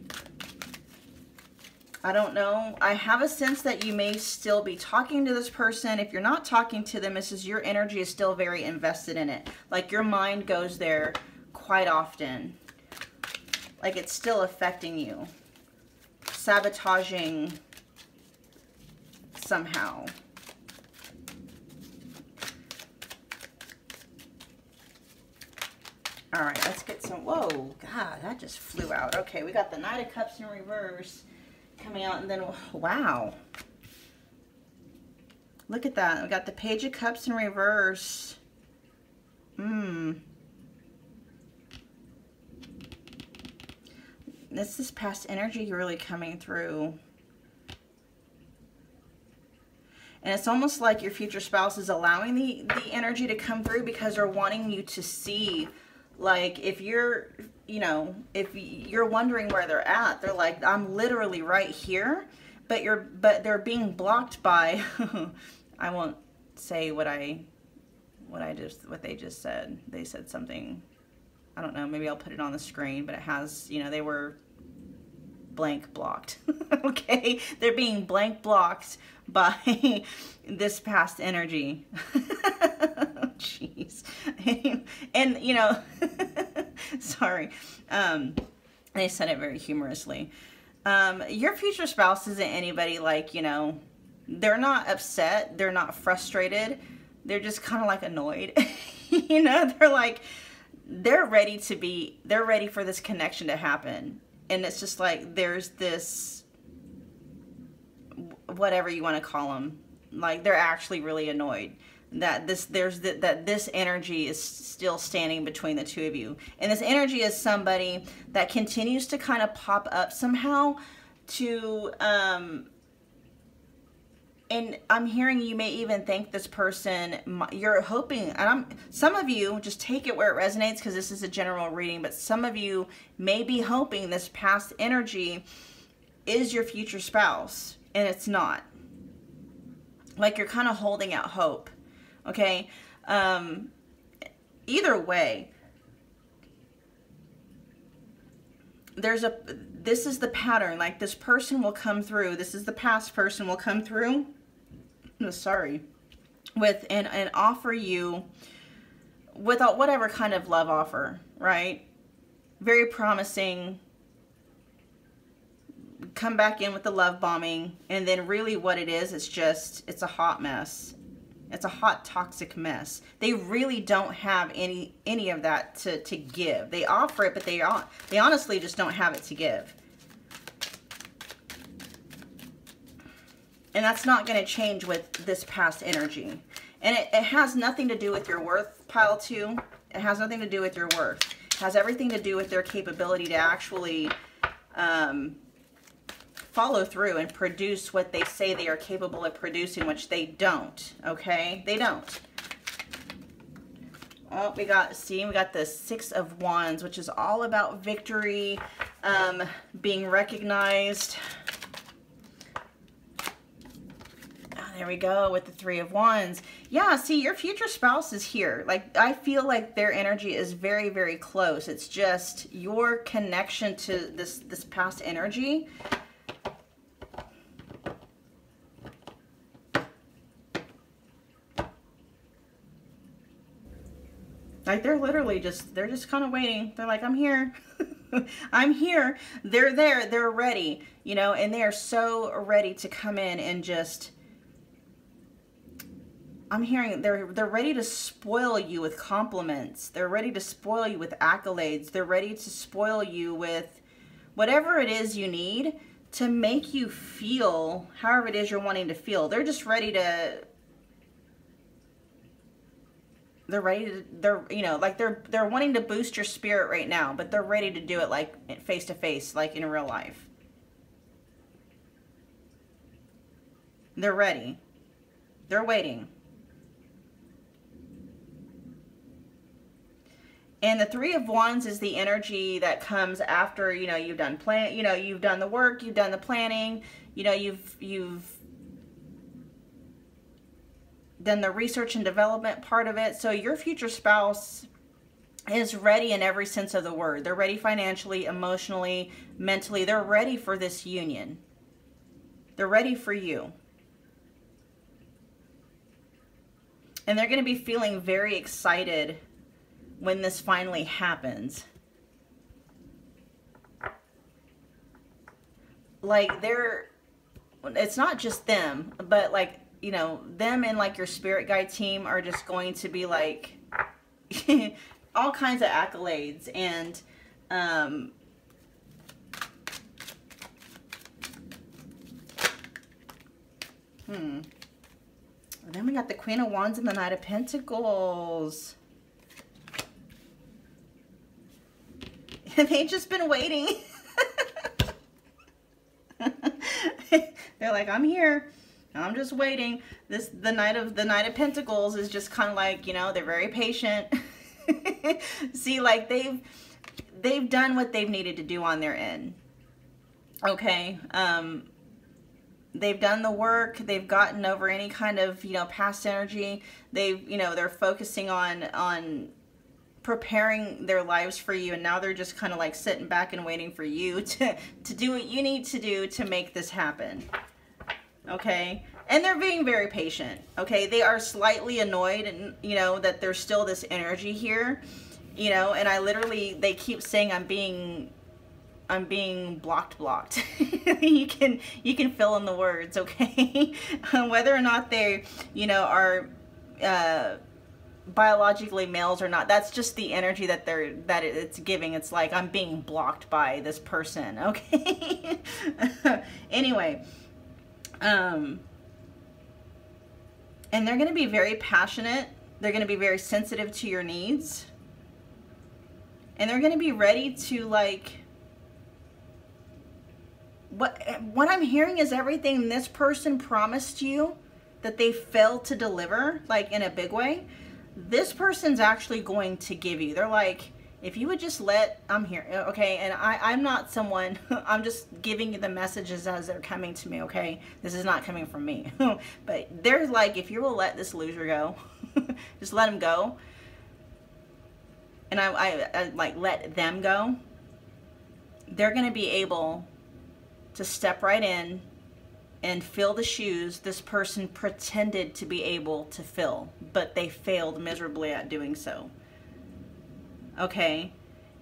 I don't know. I have a sense that you may still be talking to this person. If you're not talking to them, this is your energy is still very invested in it. Like, your mind goes there quite often. Like, it's still affecting you. Sabotaging somehow. All right, let's get some. Whoa, God, that just flew out. Okay, we got the Knight of Cups in reverse coming out, and then, wow, look at that. We got the Page of Cups in reverse. This past energy really coming through. And it's almost like your future spouse is allowing the energy to come through because they're wanting you to see, like, if you're, you know, if you're wondering where they're at, they're like, I'm literally right here, but they're being blocked by, I won't say what they just said. They said something, I don't know, maybe I'll put it on the screen, but it has, you know, they were blank blocked. Okay, they're being blank blocked by this past energy. Jeez. And you know, sorry, they said it very humorously. Your future spouse isn't anybody, like, you know, they're not upset, they're not frustrated, they're just kind of like annoyed. You know, they're like, they're ready for this connection to happen. And it's just like, there's this, whatever you want to call them, like, they're actually really annoyed that this energy is still standing between the two of you. And this energy is somebody that continues to kind of pop up somehow to, and I'm hearing you may even think this person, you're hoping, and some of you, just take it where it resonates because this is a general reading, but some of you may be hoping this past energy is your future spouse, and it's not. Like, you're kind of holding out hope, okay? Either way, this is the pattern. Like, this person will come through. This is the past person will come through. Sorry, with and offer you without whatever kind of love offer, right? Very promising. Come back in with the love bombing, and then really what it is, it's a hot mess. It's a hot, toxic mess. They really don't have any of that to give. They offer it, but they honestly just don't have it to give. And that's not going to change with this past energy. And it has nothing to do with your worth, pile 2. It has nothing to do with your worth. It has everything to do with their capability to actually follow through and produce what they say they are capable of producing, which they don't, okay? They don't. Oh, we got the 6 of Wands, which is all about victory, being recognized. Oh, there we go with the 3 of Wands. Yeah, see, your future spouse is here. Like, I feel like their energy is very, very close. It's just your connection to this past energy. Like, they're literally they're just kind of waiting. They're like, I'm here. I'm here. They're there. They're ready, you know, and they are so ready to come in and just, I'm hearing they're ready to spoil you with compliments. They're ready to spoil you with accolades. They're ready to spoil you with whatever it is you need to make you feel however it is you're wanting to feel. They're just ready to, they're you know, like they're wanting to boost your spirit right now, but they're ready to do it like face to face, like in real life. They're ready. They're waiting. And the 3 of Wands is the energy that comes after, you know, you've done you've done the work, you've done the planning, you know, you've done the research and development part of it. So your future spouse is ready in every sense of the word. They're ready financially, emotionally, mentally. They're ready for this union. They're ready for you. And they're going to be feeling very excited when this finally happens. Like, it's not just them, but like, you know, them and like your spirit guide team are just going to be like all kinds of accolades. And then we got the Queen of Wands and the Knight of Pentacles. And they've just been waiting. They're like, I'm here. I'm just waiting. The Knight of Pentacles is just kind of like, you know, they're very patient. See, like they've done what they've needed to do on their end. Okay. They've done the work. They've gotten over any kind of, you know, past energy. They're focusing on preparing their lives for you, and now they're just kind of like sitting back and waiting for you to do what you need to do to make this happen. Okay, and they're being very patient. Okay, they are slightly annoyed, and you know that there's still this energy here, you know, and they keep saying I'm being blocked. you can fill in the words, okay? Whether or not they, you know, are biologically males or not, that's just the energy that it's giving. It's like, I'm being blocked by this person, okay? Anyway, and they're going to be very passionate. They're going to be very sensitive to your needs, and they're going to be ready to, like, what I'm hearing is everything this person promised you that they failed to deliver, like in a big way, this person's actually going to give you. They're like, if you would just I'm here, okay? And I'm not someone, I'm just giving you the messages as they're coming to me, okay? This is not coming from me. But they're like, if you will let this loser go, just let him go. And I like let them go. They're going to be able to step right in and fill the shoes this person pretended to be able to fill, but they failed miserably at doing so. Okay?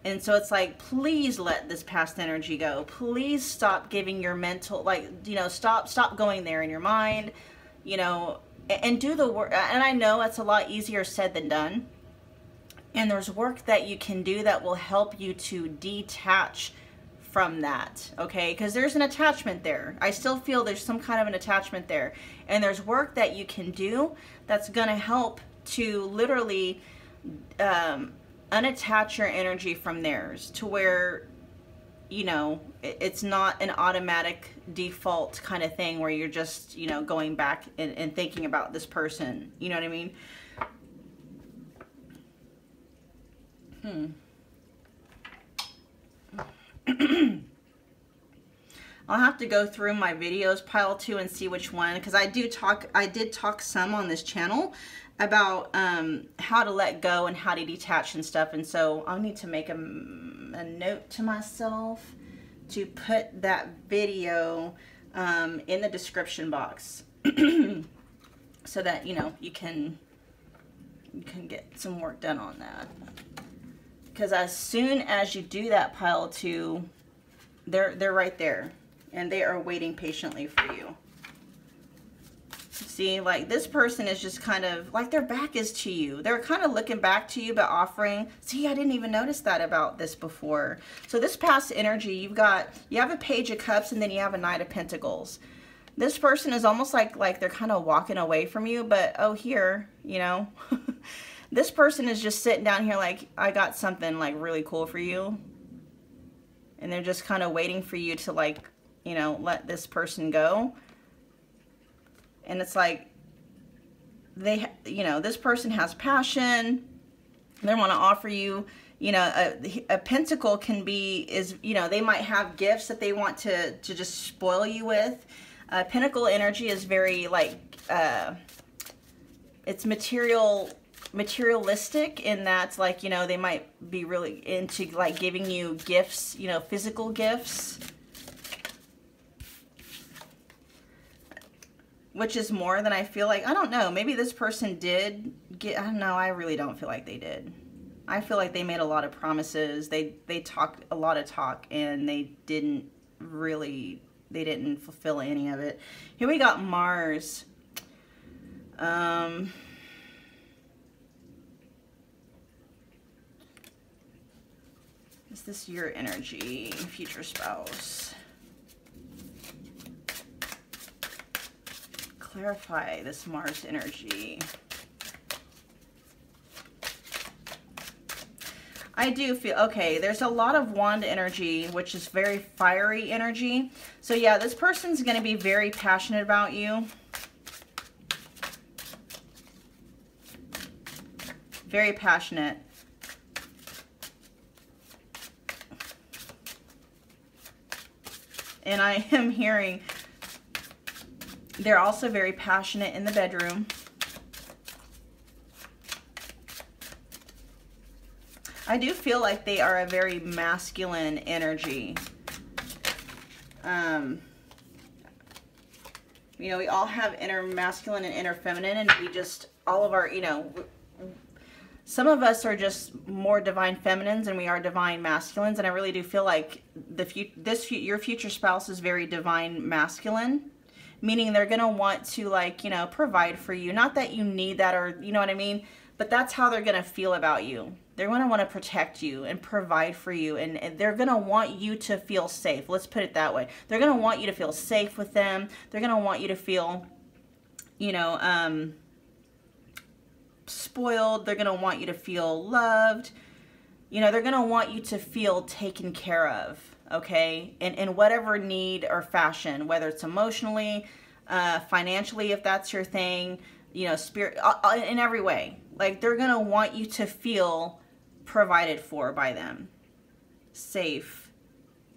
And so it's like, please let this past energy go. Please stop giving your mental, like, you know, stop going there in your mind, you know, and do the work. And I know it's a lot easier said than done. And there's work that you can do that will help you to detach from that, okay? Because there's an attachment there. I still feel there's some kind of an attachment there. And there's work that you can do that's going to help to literally unattach your energy from theirs, to where, you know, it's not an automatic default kind of thing where you're just, you know, going back and thinking about this person. You know what I mean? I'll have to go through my videos pile 2 and see which one, because I did talk some on this channel about how to let go and how to detach and stuff. And so I'll need to make a note to myself to put that video in the description box so that, you know, you can get some work done on that. Because as soon as you do that, pile 2, they're right there, and they are waiting patiently for you. See, like, this person is just kind of like their back is to you. They're kind of looking back to you, but offering. See, I didn't even notice that about this before. So this past energy, you have a Page of Cups, and then you have a Knight of Pentacles. This person is almost like they're kind of walking away from you, but oh, here, you know. This person is just sitting down here like, I got something like really cool for you. And they're just kind of waiting for you to, like, you know, let this person go. And it's like, you know, this person has passion. They want to offer you, you know, a pentacle can be, you know, they might have gifts that they want to just spoil you with. Pentacle energy is very, like, it's materialistic in that, like, you know, they might be really into, like, giving you gifts, you know, physical gifts, which is more than I feel like. I don't know, maybe this person did get, I don't know, I really don't feel like they did. I feel like they made a lot of promises. They talked a lot of talk, and they didn't fulfill any of it. Here we got Mars. Is this your energy, future spouse? Clarify this Mars energy. I do feel, okay, there's a lot of wand energy, which is very fiery energy. So yeah, this person's going to be very passionate about you. Very passionate. And I am hearing they're also very passionate in the bedroom. I do feel like they are a very masculine energy. You know, we all have inner masculine and inner feminine, and we just, all of our, you know, some of us are just more divine feminines and we are divine masculines, and I really do feel like your future spouse is very divine masculine, meaning they're going to want to, like, you know, provide for you. Not that you need that, or, you know what I mean, but that's how they're going to feel about you. They're going to want to protect you and provide for you, and they're going to want you to feel safe. Let's put it that way. They're going to want you to feel safe with them. They're going to want you to feel, you know, spoiled. They're going to want you to feel loved. You know, they're going to want you to feel taken care of, okay? In whatever need or fashion, whether it's emotionally, financially, if that's your thing, you know, spirit, in every way. Like, they're going to want you to feel provided for by them. Safe,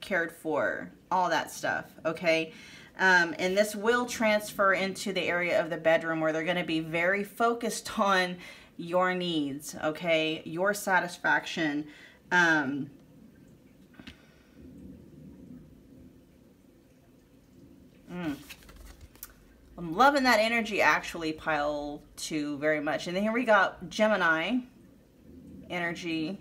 cared for, all that stuff, okay? And this will transfer into the area of the bedroom where they're going to be very focused on your needs, okay? Your satisfaction. I'm loving that energy, actually, pile 2 very much. And then here we got Gemini energy.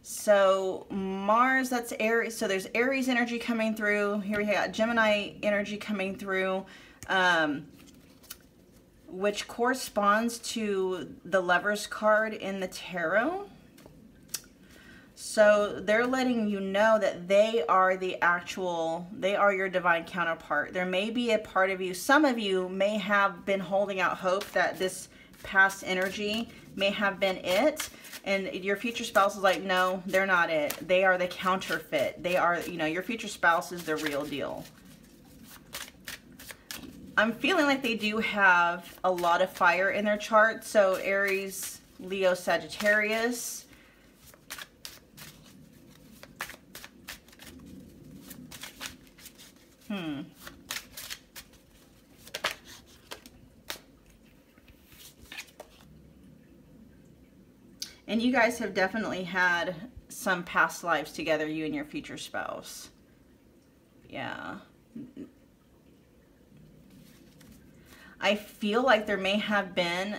So Mars, that's Aries. So there's Aries energy coming through. Here we got Gemini energy coming through, which corresponds to the Lover's card in the tarot. So they're letting you know that they are your divine counterpart. There may be a part of you, some of you may have been holding out hope that this past energy may have been it. And your future spouse is like, no, they're not it. They are the counterfeit. They are, you know, your future spouse is the real deal. I'm feeling like they do have a lot of fire in their chart. So Aries, Leo, Sagittarius. And you guys have definitely had some past lives together, you and your future spouse. Yeah. I feel like there may have been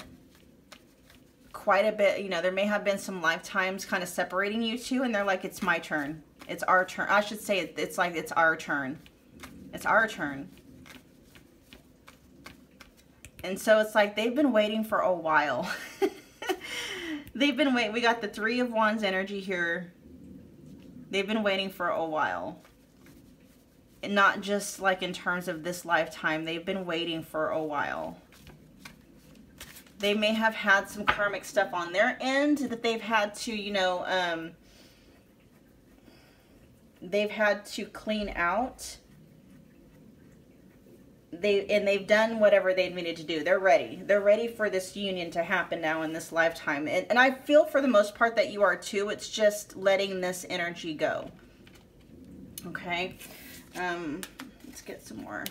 quite a bit, you know, there may have been some lifetimes kind of separating you two, and they're like, it's my turn. It's our turn. I should say it's like, it's our turn. It's our turn. And so it's like they've been waiting for a while. They've been waiting. We got the Three of Wands energy here. They've been waiting for a while. And not just like in terms of this lifetime. They've been waiting for a while. They may have had some karmic stuff on their end that they've had to, you know, they've had to clean out. They've done whatever they needed to do. They're ready. They're ready for this union to happen now in this lifetime. And I feel for the most part that you are too. It's just letting this energy go. Okay. Let's get some more.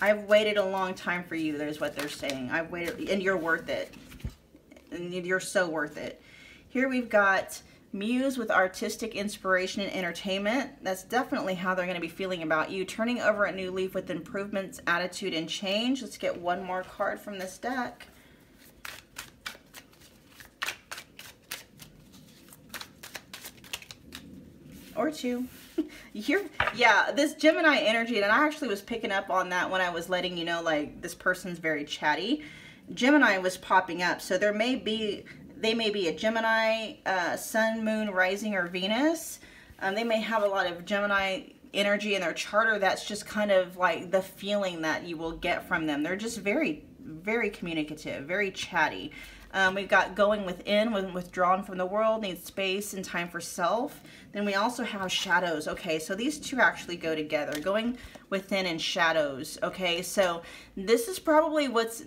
I've waited a long time for you. There's what they're saying. I've waited, and you're worth it. And you're so worth it. Here we've got Muse with artistic inspiration and entertainment. That's definitely how they're going to be feeling about you. Turning over a new leaf with improvements, attitude, and change. Let's get one more card from this deck. Or two. Yeah, this Gemini energy, and I actually was picking up on that when I was letting you know, like, this person's very chatty. Gemini was popping up, so they may be a Gemini, Sun, Moon, Rising, or Venus. They may have a lot of Gemini energy in their chart, or that's just kind of like the feeling that you will get from them. They're just very, very communicative, very chatty. We've got going within, when withdrawn from the world, needs space and time for self. Then we also have shadows. Okay, so these two actually go together, going within and shadows. Okay, so this is probably what's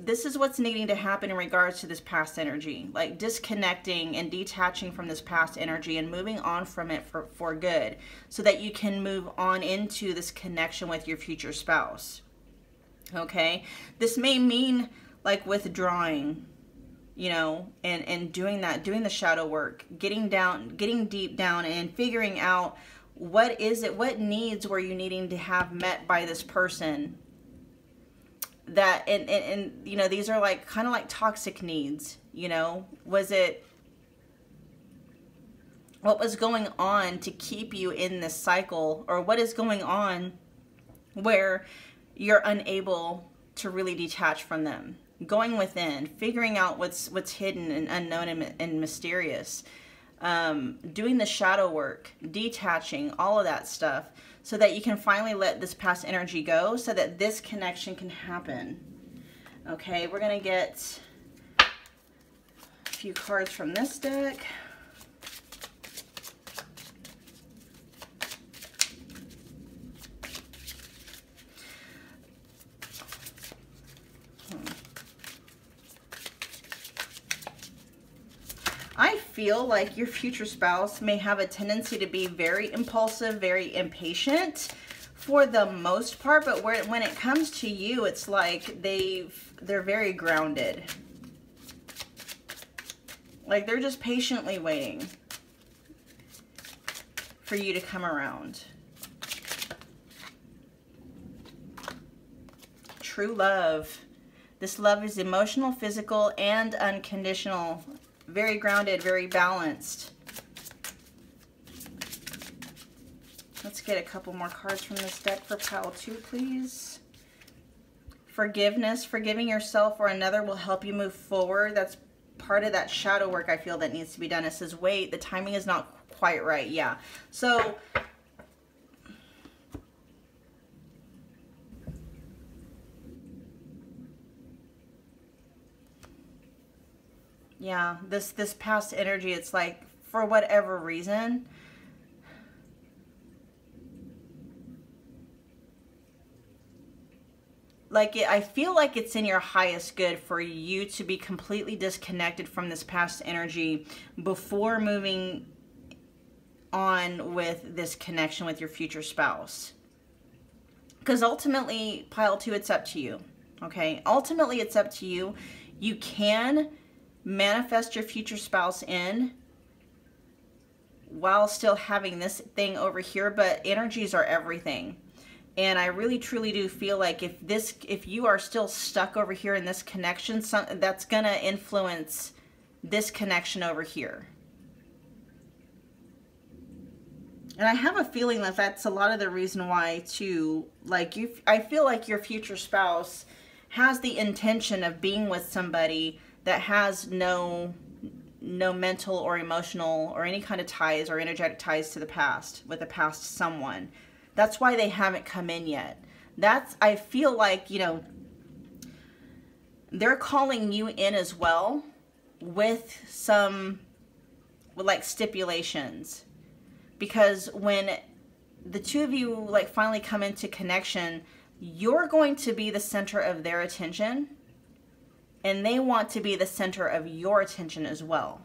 needing to happen in regards to this past energy, like disconnecting and detaching from this past energy and moving on from it for good, so that you can move on into this connection with your future spouse. Okay, this may mean like withdrawing, you know, and doing the shadow work, getting deep down and figuring out what needs were you needing to have met by this person. That, and you know, these are like kind of like toxic needs, you know. What was going on to keep you in this cycle, or what is going on where you're unable to really detach from them? Going within, figuring out what's hidden and unknown and mysterious, doing the shadow work, detaching, all of that stuff, so that you can finally let this past energy go, so that this connection can happen. Okay, we're gonna get a few cards from this deck. I feel like your future spouse may have a tendency to be very impulsive, very impatient for the most part, but when it comes to you, it's like they're very grounded. Like they're just patiently waiting for you to come around. True love. This love is emotional, physical, and unconditional. Very grounded, very balanced. Let's get a couple more cards from this deck for pile 2, please. Forgiveness. Forgiving yourself or another will help you move forward. That's part of that shadow work I feel that needs to be done. It says, wait, the timing is not quite right. Yeah. So yeah, this past energy, it's like, for whatever reason, like I feel like it's in your highest good for you to be completely disconnected from this past energy before moving on with this connection with your future spouse. Because ultimately, pile 2, it's up to you. Okay? Ultimately, it's up to you. You can manifest your future spouse in while still having this thing over here, but energies are everything. And I really truly do feel like if you are still stuck over here in this connection, that's gonna influence this connection over here. And I have a feeling that that's a lot of the reason why too, like I feel like your future spouse has the intention of being with somebody that has no mental or emotional or any kind of ties or energetic ties to the past, with a past someone. That's why they haven't come in yet. I feel like, you know, they're calling you in as well with some, like, stipulations. Because when the two of you, like, finally come into connection, you're going to be the center of their attention, and they want to be the center of your attention as well.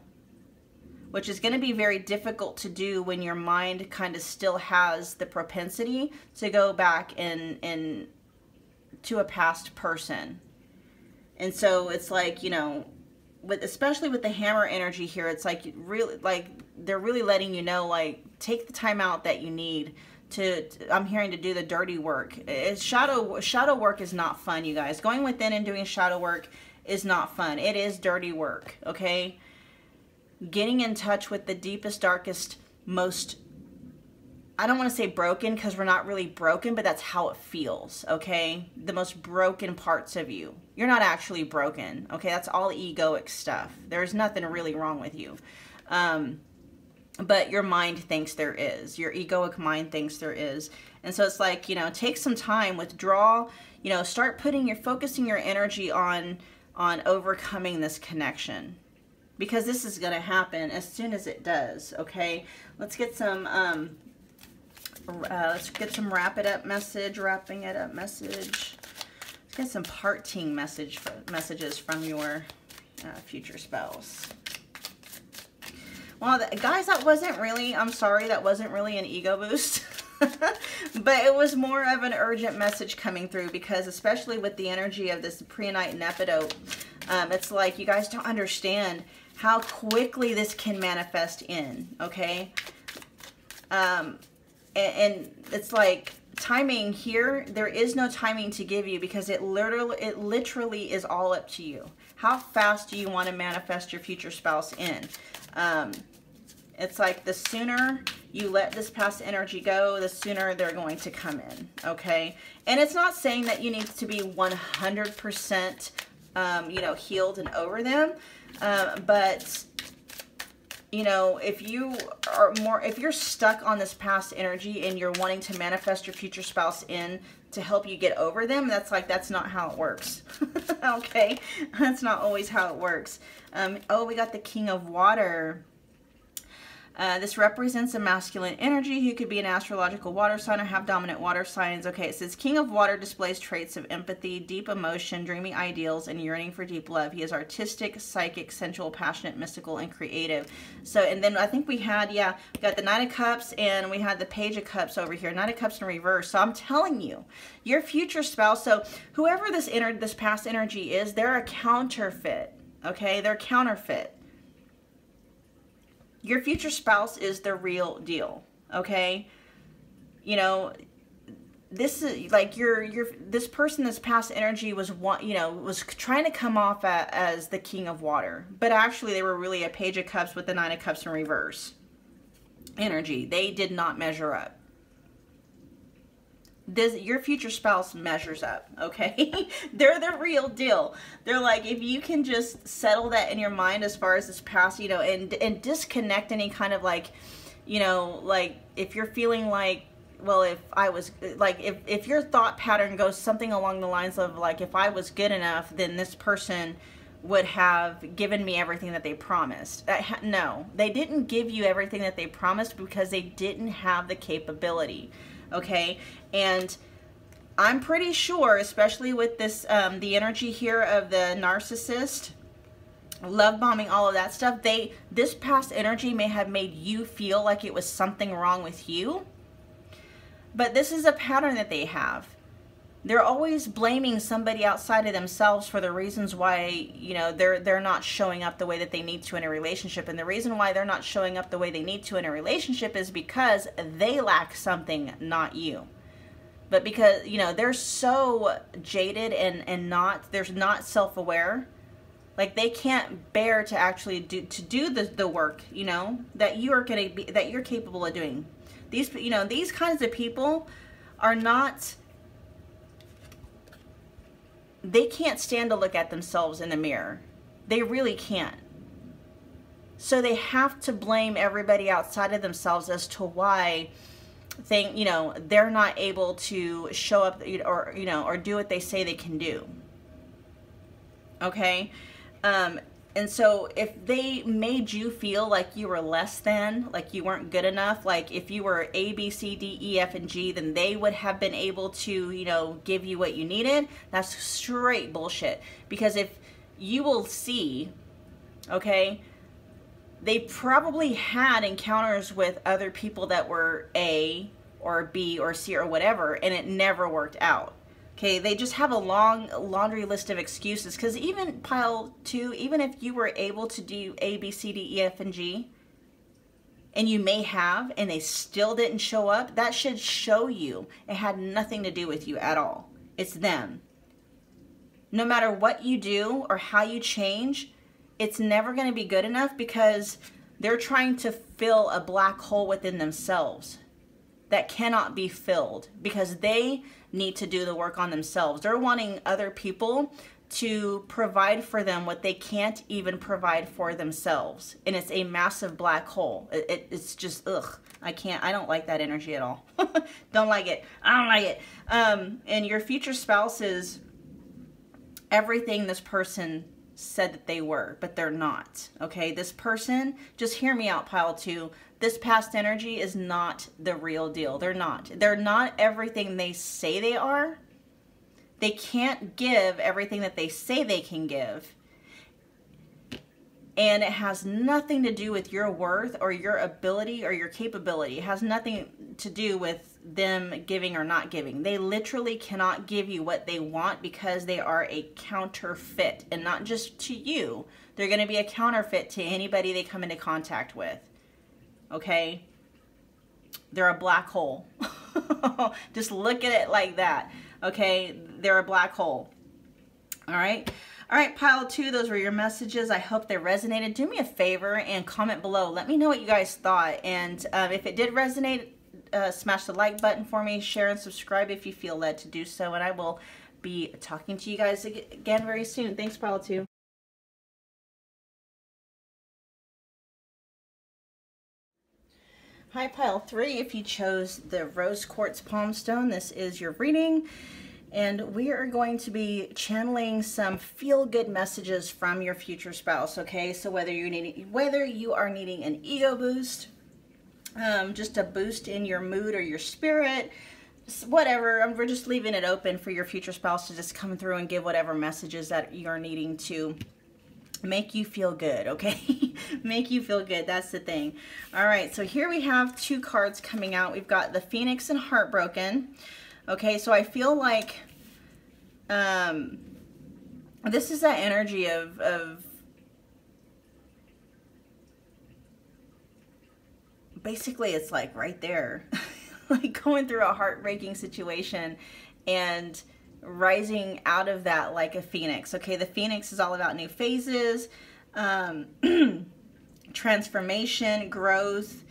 Which is going to be very difficult to do when your mind kind of still has the propensity to go back and to a past person. And so it's like, you know, especially with the hammer energy here, it's like really, like they're really letting you know, like, take the time out that you need to I'm hearing, to do the dirty work. Shadow work is not fun, you guys. Going within and doing shadow work is not fun. It is dirty work, okay? Getting in touch with the deepest, darkest, most, I don't want to say broken, because we're not really broken, but that's how it feels, okay? The most broken parts of you. You're not actually broken, okay? That's all egoic stuff. There's nothing really wrong with you. But your mind thinks there is. Your egoic mind thinks there is. And so it's like, you know, take some time, withdraw, you know, start focusing your energy on overcoming this connection. Because this is going to happen as soon as it does, okay? Let's get some wrapping it up message. Let's get some parting messages from your future spouse. Well, guys, that wasn't really, I'm sorry, that wasn't really an ego boost. But it was more of an urgent message coming through, because especially with the energy of this Prehnite and Epidote, it's like you guys don't understand how quickly this can manifest in, okay? And it's like timing here, there is no timing to give you, because it literally is all up to you. How fast do you want to manifest your future spouse in? It's like the sooner you let this past energy go, the sooner they're going to come in, okay? And it's not saying that you need to be 100%, you know, healed and over them. But, you know, if you're stuck on this past energy and you're wanting to manifest your future spouse in to help you get over them, that's not how it works. Okay? That's not always how it works. Oh, we got the King of Water. This represents a masculine energy who could be an astrological water sign or have dominant water signs. Okay, it says King of Water displays traits of empathy, deep emotion, dreamy ideals, and yearning for deep love. He is artistic, psychic, sensual, passionate, mystical, and creative. So, and then I think we had, yeah, we got the Knight of Cups and we had the Page of Cups over here. Knight of Cups in reverse. So I'm telling you, your future spouse, so whoever this past energy is, they're a counterfeit. Okay, they're counterfeit. Your future spouse is the real deal, okay? You know, this is like this person, this past energy was trying to come off as the King of Water, but actually they were really a Page of Cups with the Nine of Cups in reverse energy. They did not measure up. your future spouse measures up, okay? They're the real deal. They're like, if you can just settle that in your mind as far as this past, you know, and disconnect any kind of like, you know, like if you're feeling like, well, if I was like, if your thought pattern goes something along the lines of like, if I was good enough, then this person would have given me everything that they promised. No, they didn't give you everything that they promised because they didn't have the capability. Okay, and I'm pretty sure, especially with this, the energy here of the narcissist, love bombing, all of that stuff, this past energy may have made you feel like it was something wrong with you, but this is a pattern that they have. They're always blaming somebody outside of themselves for the reasons why, you know, they're not showing up the way that they need to in a relationship. And the reason why they're not showing up the way they need to in a relationship is because they lack something, not you. But because, you know, they're so jaded and they're not self-aware. Like they can't bear to actually do the work, you know, that you're capable of doing. These, you know, these kinds of people are not, they can't stand to look at themselves in the mirror. They really can't. So they have to blame everybody outside of themselves as to why you know, they're not able to show up or, you know, or do what they say they can do. Okay? And so if they made you feel like you were less than, like you weren't good enough, like if you were A, B, C, D, E, F, and G, then they would have been able to, you know, give you what you needed. That's straight bullshit. Because if you will see, okay, they probably had encounters with other people that were A or B or C or whatever, and it never worked out. Okay, they just have a long laundry list of excuses. Because even pile 2, even if you were able to do A, B, C, D, E, F, and G, and you may have, and they still didn't show up, that should show you it had nothing to do with you at all. It's them. No matter what you do or how you change, it's never going to be good enough because they're trying to fill a black hole within themselves that cannot be filled because they need to do the work on themselves. They're wanting other people to provide for them what they can't even provide for themselves. And it's a massive black hole. It's just, ugh, I don't like that energy at all. Don't like it. I don't like it. And your future spouse is everything this person said that they were, but they're not. Okay, this person, just hear me out, pile 2. This past energy is not the real deal. They're not. They're not everything they say they are. They can't give everything that they say they can give. And it has nothing to do with your worth or your ability or your capability. It has nothing to do with them giving or not giving. They literally cannot give you what they want because they are a counterfeit. And not just to you. They're going to be a counterfeit to anybody they come into contact with. Okay? They're a black hole. Just look at it like that. Okay? They're a black hole. All right? All right, pile 2, those were your messages. I hope they resonated. Do me a favor and comment below. Let me know what you guys thought. And if it did resonate, smash the like button for me. Share and subscribe if you feel led to do so. And I will be talking to you guys again very soon. Thanks, pile 2. Hi, pile 3. If you chose the rose quartz palm stone, this is your reading. And we are going to be channeling some feel-good messages from your future spouse, okay? So whether you are needing an ego boost, just a boost in your mood or your spirit, whatever, we're just leaving it open for your future spouse to just come through and give whatever messages that you're needing to make you feel good, okay? Make you feel good, that's the thing. All right, so here we have 2 cards coming out. We've got the Phoenix and Heartbroken. Okay, so I feel like this is that energy of basically it's like right there, like going through a heartbreaking situation and rising out of that like a phoenix. Okay, the phoenix is all about new phases, transformation, growth,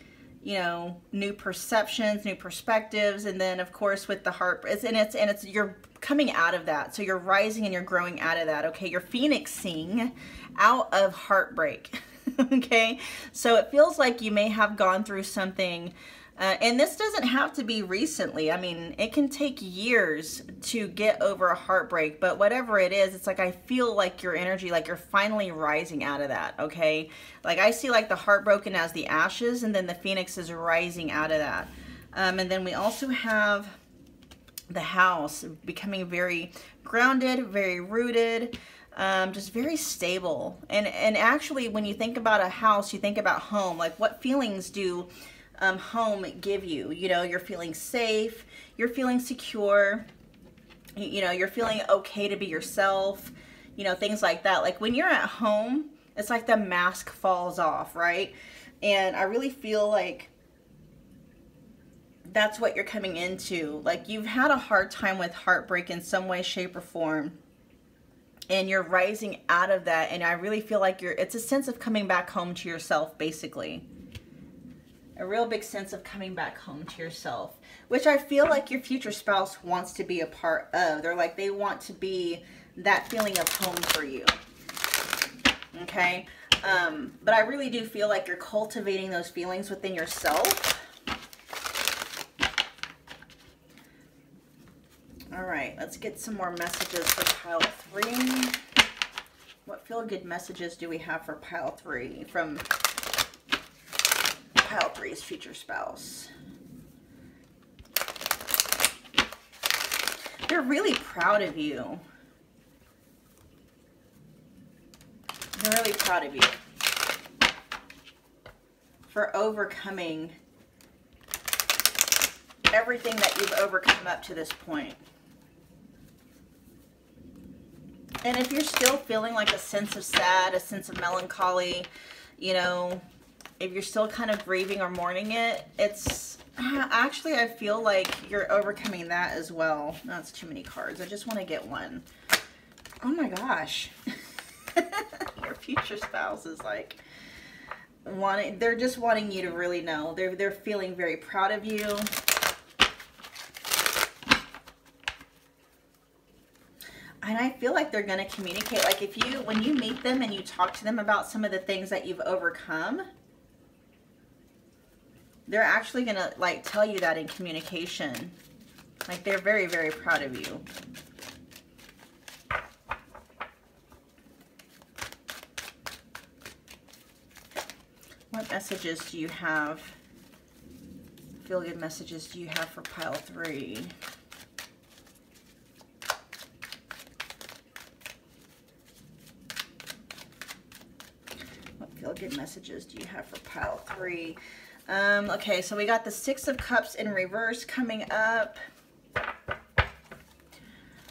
you know, new perceptions, new perspectives, and then of course with the heart, it's you're coming out of that. So you're rising and you're growing out of that. Okay, you're phoenixing out of heartbreak. Okay, so it feels like you may have gone through something, and this doesn't have to be recently. I mean, it can take years to get over a heartbreak, but whatever it is, it's like I feel like your energy, like you're finally rising out of that. Okay, like I see like the heartbroken as the ashes, and then the phoenix is rising out of that. And then we also have the house becoming very grounded, very rooted, just very stable. And actually, when you think about a house, you think about home. Like, what feelings do home give you? You know, you're feeling safe, you're feeling secure, you know, you're feeling okay to be yourself, you know, things like that. Like when you're at home, it's like the mask falls off, right? And I really feel like that's what you're coming into. Like you've had a hard time with heartbreak in some way, shape, or form, and you're rising out of that. And I really feel like it's a sense of coming back home to yourself, basically. A real big sense of coming back home to yourself, which I feel like your future spouse wants to be a part of. They're like, they want to be that feeling of home for you. Okay. But I really do feel like you're cultivating those feelings within yourself. All right, let's get some more messages for pile 3. What feel-good messages do we have for pile 3 from pile 3's future spouse? They're really proud of you. They're really proud of you for overcoming everything that you've overcome up to this point. And if you're still feeling like a sense of sad, a sense of melancholy, you know, if you're still kind of grieving or mourning it, it's actually, I feel like you're overcoming that as well. No, that's too many cards. I just want to get one. Oh my gosh. Your future spouse is like they're just wanting you to really know. They're feeling very proud of you. And I feel like they're going to communicate. Like when you meet them and you talk to them about some of the things that you've overcome, they're actually going to like tell you that in communication. Like they're very, very proud of you. What messages do you have? Feel-good messages do you have for pile 3? Feel-good messages do you have for pile 3? Okay, so we got the 6 of Cups in reverse coming up.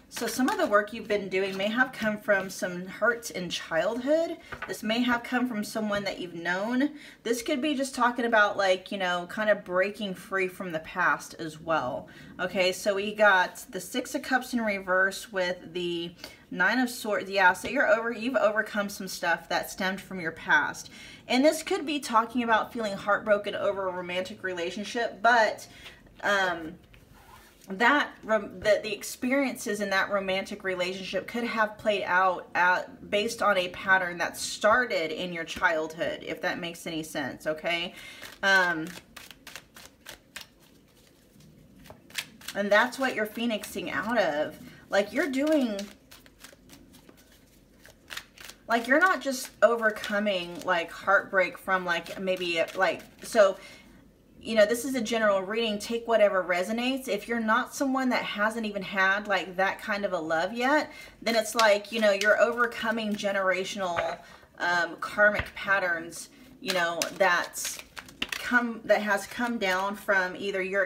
So some of the work you've been doing may have come from some hurts in childhood. This may have come from someone that you've known. This could be just talking about like, you know, kind of breaking free from the past as well. Okay, so we got the 6 of Cups in reverse with the 9 of Swords. Yeah, so you've overcome some stuff that stemmed from your past. And this could be talking about feeling heartbroken over a romantic relationship, but the experiences in that romantic relationship could have played out based on a pattern that started in your childhood, if that makes any sense, okay? And that's what you're phoenixing out of. Like you're doing... Like you're not just overcoming like heartbreak from like maybe like, so, you know, this is a general reading. Take whatever resonates. If you're not someone that hasn't even had like that kind of a love yet, then it's like, you know, you're overcoming generational karmic patterns, you know, that has come down from either your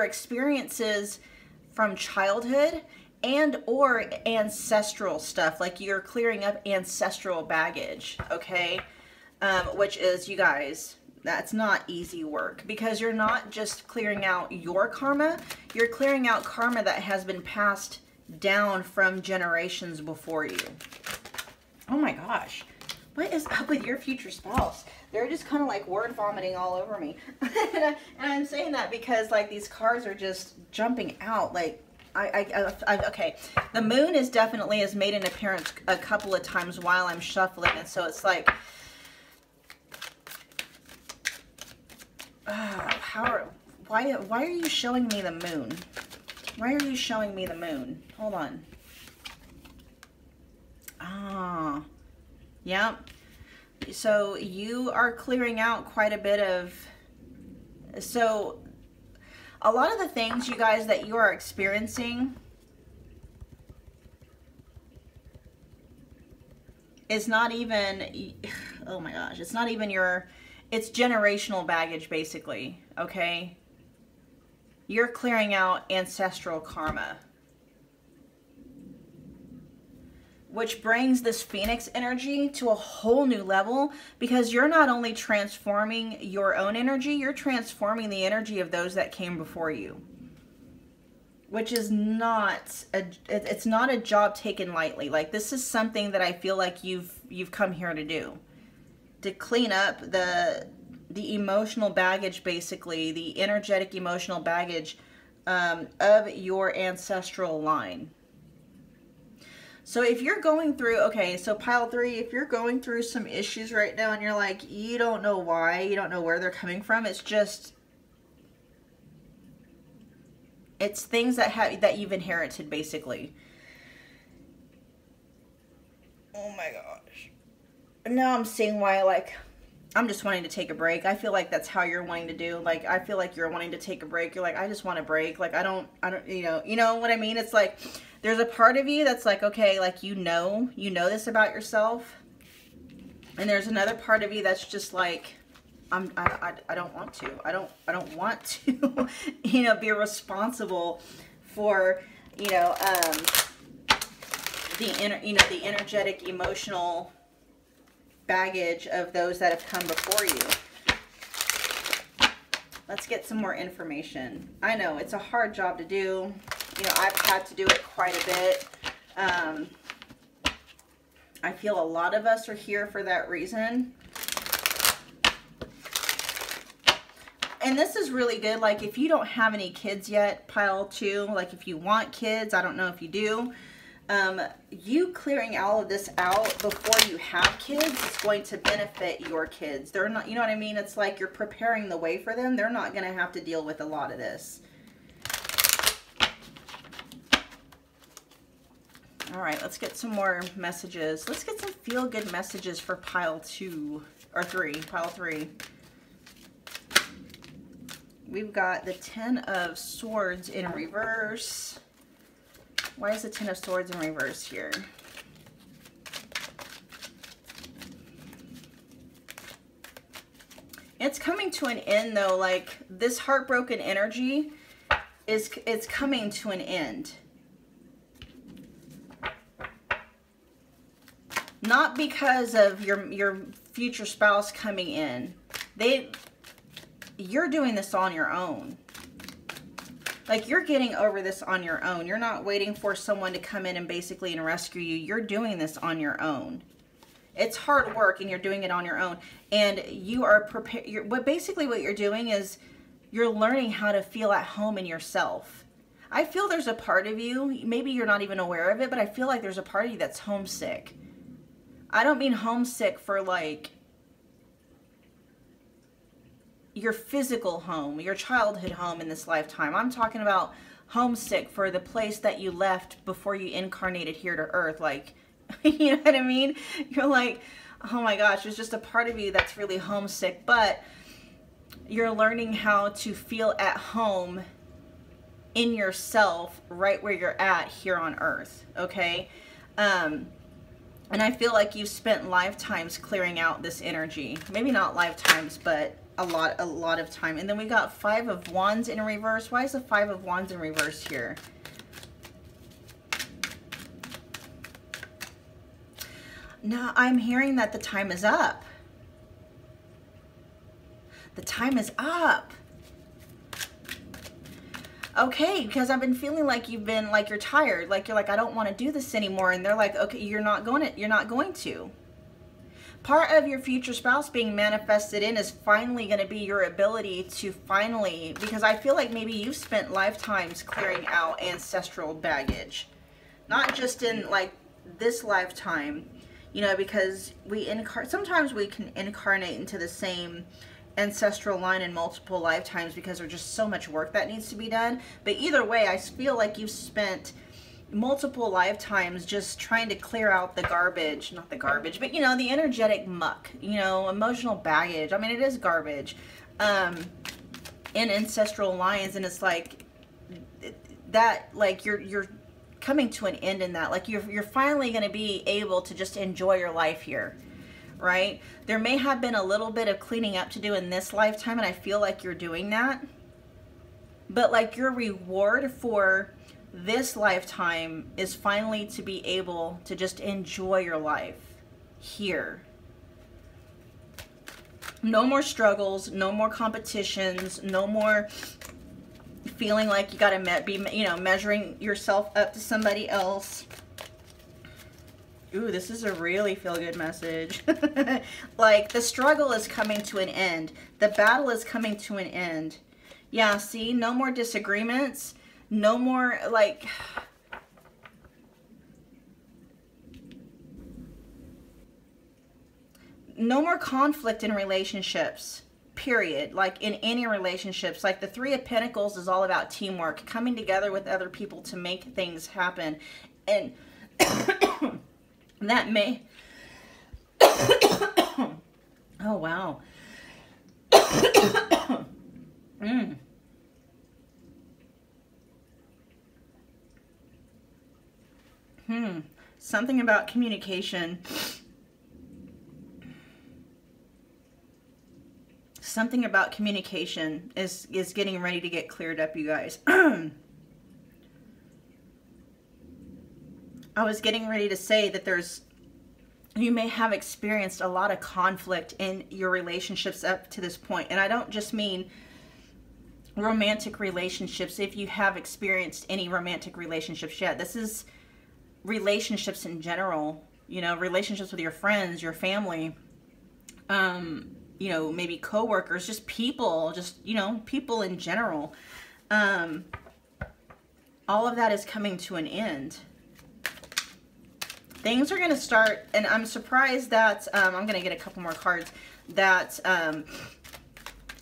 experiences from childhood and or ancestral stuff. Like you're clearing up ancestral baggage, okay? Which is, you guys, that's not easy work, because you're not just clearing out your karma, you're clearing out karma that has been passed down from generations before you. Oh my gosh, What is up with your future spouse? They're just kind of like word vomiting all over me. And I'm saying that because like these cards are just jumping out. Like, okay. The moon is definitely has made an appearance a couple of times while I'm shuffling. And so it's like, why are you showing me the moon? Why are you showing me the moon? Hold on. Ah, yep. So you are clearing out quite a bit of, so a lot of the things, you guys, that you are experiencing is not even, oh my gosh, it's not even your, it's generational baggage, basically, okay? You're clearing out ancestral karma, which brings this Phoenix energy to a whole new level, because you're not only transforming your own energy, you're transforming the energy of those that came before you, which is not it's not a job taken lightly. Like, this is something that I feel like you've come here to do, to clean up the emotional baggage, basically the energetic emotional baggage of your ancestral line. So if you're going through, okay, so pile 3, if you're going through some issues right now and you're like, you don't know why, you don't know where they're coming from, it's just, it's things that you've inherited, basically. Oh my gosh. Now I'm seeing why, like, I'm just wanting to take a break. I feel like that's how you're wanting to do. Like, I feel like you're wanting to take a break. You're like, I just want a break. Like, I don't, you know what I mean? It's like, there's a part of you that's like, okay, like, you know this about yourself. And there's another part of you that's just like, I don't want to. I don't want to, be responsible for, the energetic, emotional baggage of those that have come before you. Let's get some more information. I know it's a hard job to do. I've had to do it quite a bit. I feel a lot of us are here for that reason. And this is really good. Like, if you don't have any kids yet, pile 2, like if you want kids, I don't know if you do, you clearing all of this out before you have kids is going to benefit your kids. They're not, you know what I mean? It's like you're preparing the way for them. They're not going to have to deal with a lot of this. All right, let's get some more messages. Let's get some feel-good messages for pile 2 or 3, pile 3. We've got the 10 of Swords in reverse. Why is the 10 of Swords in reverse here? It's coming to an end, though. Like, this heartbroken energy it's coming to an end. Not because of your future spouse coming in. You're doing this on your own. Like, you're getting over this on your own. You're not waiting for someone to come in and basically rescue you. You're doing this on your own. It's hard work, and you're doing it on your own. And you are prepared. Basically what you're doing is you're learning how to feel at home in yourself. I feel there's a part of you, maybe you're not even aware of it, but I feel like there's a part of you that's homesick. I don't mean homesick for like your physical home, your childhood home in this lifetime. I'm talking about homesick for the place that you left before you incarnated here to earth. Like, you know what I mean? You're like, oh my gosh, there's just a part of you that's really homesick, but you're learning how to feel at home in yourself right where you're at here on earth, okay? And I feel like you've spent lifetimes clearing out this energy. Maybe not lifetimes, but a lot of time. And then we got 5 of Wands in reverse. Why is the 5 of Wands in reverse here? Now, I'm hearing that the time is up. The time is up. Okay, because I've been feeling like you've been like you're tired, like you're like, I don't want to do this anymore, and they're like, okay, you're not going to. Part of your future spouse being manifested in is finally going to be your ability to finally, because I feel like maybe you've spent lifetimes clearing out ancestral baggage. Not just in like this lifetime, you know, because sometimes we can incarnate into the same ancestral line in multiple lifetimes because there's just so much work that needs to be done. But either way, I feel like you've spent multiple lifetimes just trying to clear out the garbage, not the garbage, but you know, the energetic muck, you know, emotional baggage. I mean, it is garbage in ancestral lines, and it's like that, like you're coming to an end in that. Like you're finally going to be able to just enjoy your life here, right? There may have been a little bit of cleaning up to do in this lifetime, and I feel like you're doing that, but like your reward for this lifetime is finally to be able to just enjoy your life here. No more struggles, no more competitions, no more feeling like you got to be, you know, measuring yourself up to somebody else. Ooh, this is a really feel-good message. Like the struggle is coming to an end. The battle is coming to an end. Yeah, see, no more disagreements. No more, like, no more conflict in relationships, period. Like in any relationships, like the Three of Pentacles is all about teamwork, coming together with other people to make things happen. And that may, oh, wow. Something about communication. Something about communication is getting ready to get cleared up, you guys. I was getting ready to say that you may have experienced a lot of conflict in your relationships up to this point. And I don't just mean romantic relationships. If you have experienced any romantic relationships yet, this is relationships in general, you know, relationships with your friends, your family, you know, maybe coworkers, just people, you know, people in general. All of that is coming to an end. Things are going to start, and I'm surprised that, I'm going to get a couple more cards, that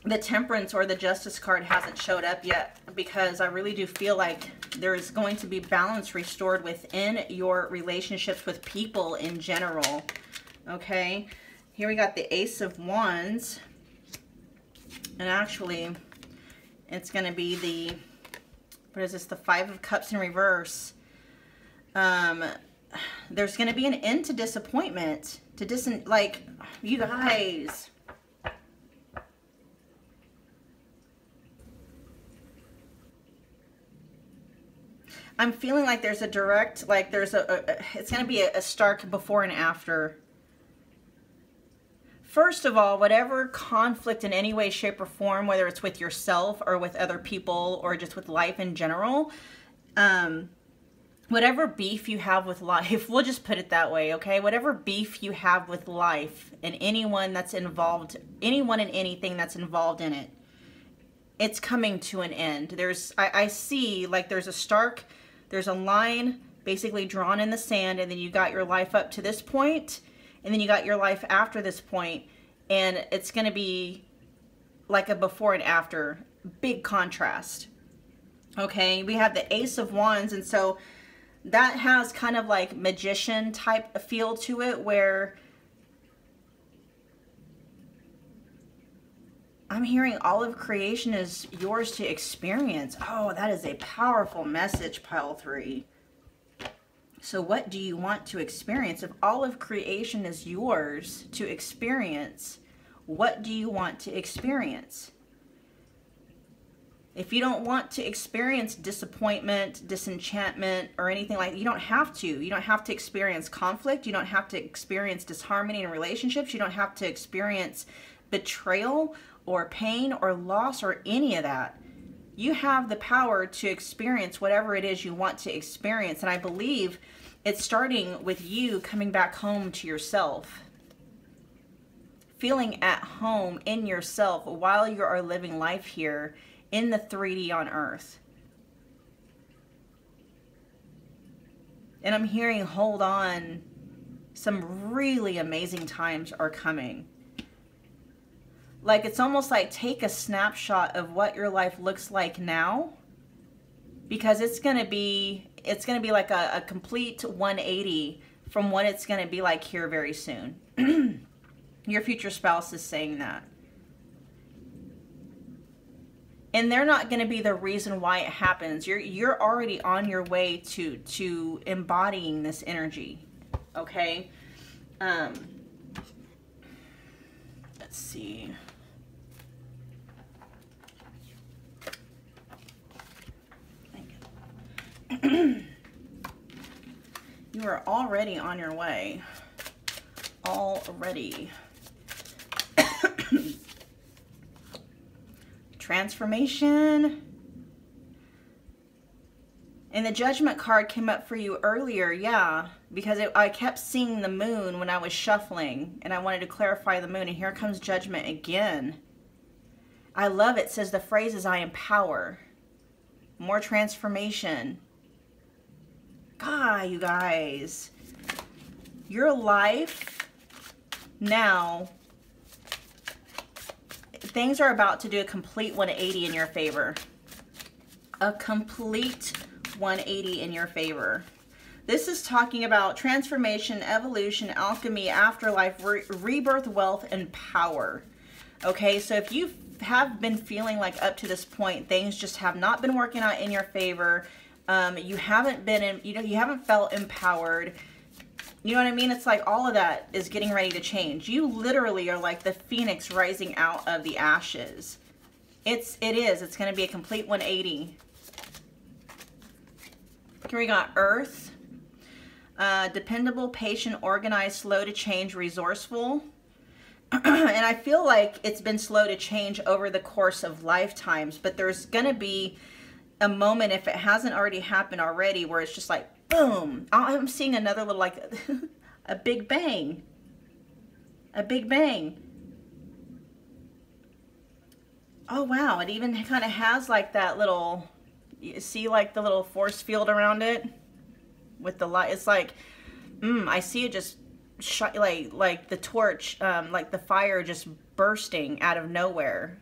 the Temperance or the Justice card hasn't showed up yet, because I really do feel like there's going to be balance restored within your relationships with people in general. Okay, here we got the Ace of Wands, and actually it's going to be the, what is this, the Five of Cups in reverse. There's going to be an end to disappointment, like, you guys. I'm feeling like there's a direct, like there's it's going to be a stark before and after. First of all, whatever conflict in any way, shape, or form, whether it's with yourself or with other people or just with life in general, whatever beef you have with life, we'll just put it that way, okay? Whatever beef you have with life and anyone that's involved, anyone and anything that's involved in it, it's coming to an end. I see like there's a line basically drawn in the sand, and then you got your life up to this point, and then you got your life after this point, and it's going to be like a before and after, big contrast. Okay, we have the Ace of Wands, and so that has kind of like magician type feel to it, where I'm hearing all of creation is yours to experience. Oh, that is a powerful message, pile 3. So what do you want to experience? If all of creation is yours to experience, what do you want to experience? If you don't want to experience disappointment, disenchantment, or anything like that, you don't have to. You don't have to experience conflict. You don't have to experience disharmony in relationships. You don't have to experience betrayal or pain or loss or any of that. You have the power to experience whatever it is you want to experience. And I believe it's starting with you coming back home to yourself. feeling at home in yourself while you are living life here in the 3D on Earth. And I'm hearing, hold on, some really amazing times are coming. Like, it's almost like take a snapshot of what your life looks like now, because it's going to be like a complete 180 from what it's going to be like here very soon. Your future spouse is saying that. And they're not going to be the reason why it happens. You're already on your way to embodying this energy. Okay? Let's see. You are already on your way. Already. Transformation. And the Judgment card came up for you earlier, yeah, because I kept seeing the moon when I was shuffling, and I wanted to clarify the moon, and here comes Judgment again. I love it. It says the phrase is I empower. More transformation. God, you guys. Your life now, things are about to do a complete 180 in your favor. A complete 180 in your favor. This is talking about transformation, evolution, alchemy, afterlife, rebirth, wealth, and power. Okay, so if you have been feeling like up to this point things just have not been working out in your favor, you haven't been you haven't felt empowered, you know what I mean? It's like all of that is getting ready to change. You literally are like the phoenix rising out of the ashes. It's going to be a complete 180. Here we got Earth. Dependable, patient, organized, slow to change, resourceful. And I feel like it's been slow to change over the course of lifetimes, but there's going to be a moment, if it hasn't already happened already, where it's just like, boom. I'm seeing another little, like, a big bang. A big bang. Oh, wow. It even kind of has, like, that little, you see, like, the little force field around it? With the light. It's like, I see it just, like the torch, like the fire just bursting out of nowhere.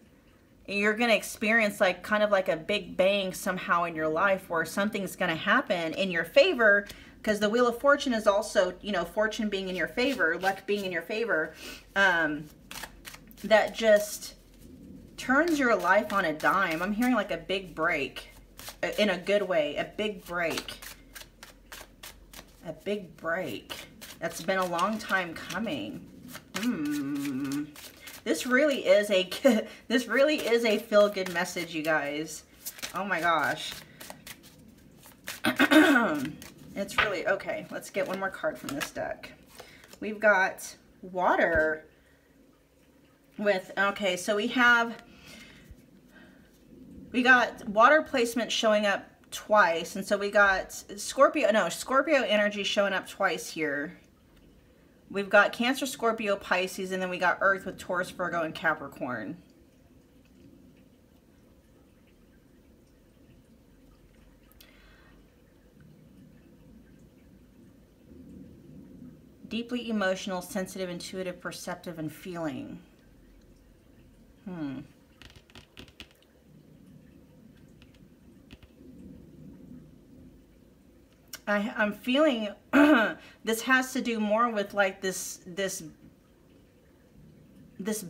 You're going to experience like kind of like a big bang somehow in your life where something's going to happen in your favor, because the Wheel of Fortune is also, you know, fortune being in your favor, luck being in your favor, that just turns your life on a dime. I'm hearing like a big break in a good way, a big break. A big break. That's been a long time coming. This really is a feel-good message, you guys. Oh my gosh. It's really okay. Let's get one more card from this deck. We've got water with, okay, so we got water placement showing up twice, and so we got Scorpio energy showing up twice here. We've got Cancer, Scorpio, Pisces, and then we got Earth with Taurus, Virgo, and Capricorn. Deeply emotional, sensitive, intuitive, perceptive, and feeling. I'm feeling this has to do more with like this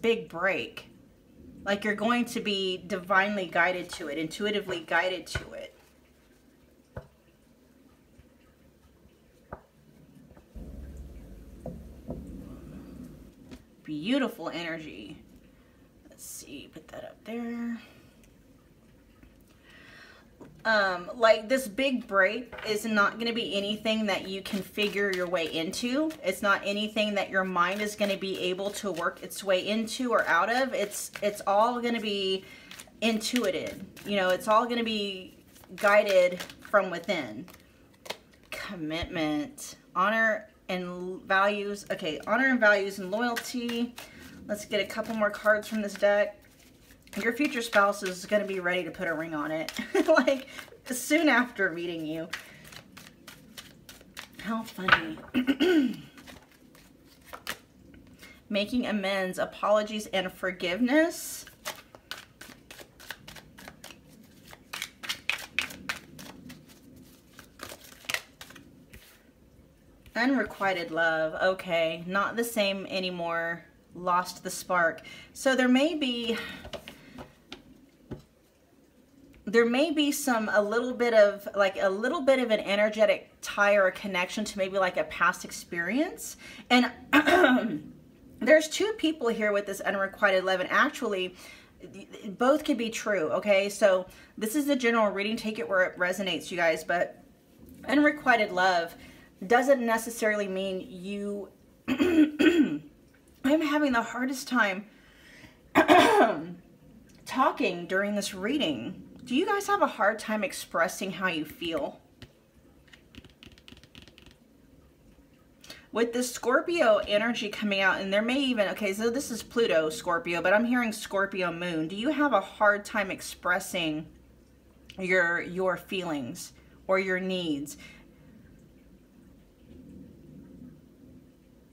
big break. Like you're going to be divinely guided to it, intuitively guided to it. Beautiful energy. Let's see, put that up there. Like this big break is not going to be anything that you can figure your way into. It's not anything that your mind is going to be able to work its way into or out of. It's all going to be intuitive. You know, it's all going to be guided from within. Commitment, honor and values. Okay, honor and values and loyalty. Let's get a couple more cards from this deck. Your future spouse is going to be ready to put a ring on it. Like, soon after meeting you. How funny. Making amends, apologies, and forgiveness. Unrequited love. Okay, not the same anymore. Lost the spark. So there may be a little bit of an energetic tie or a connection to maybe like a past experience. And there's two people here with this unrequited love, and actually both could be true. Okay, so this is the general reading. Take it where it resonates, you guys. But unrequited love doesn't necessarily mean you I'm having the hardest time talking during this reading. Do you guys have a hard time expressing how you feel? With this Scorpio energy coming out, and there may even, okay, so this is Pluto, Scorpio, but I'm hearing Scorpio moon. Do you have a hard time expressing your feelings or your needs?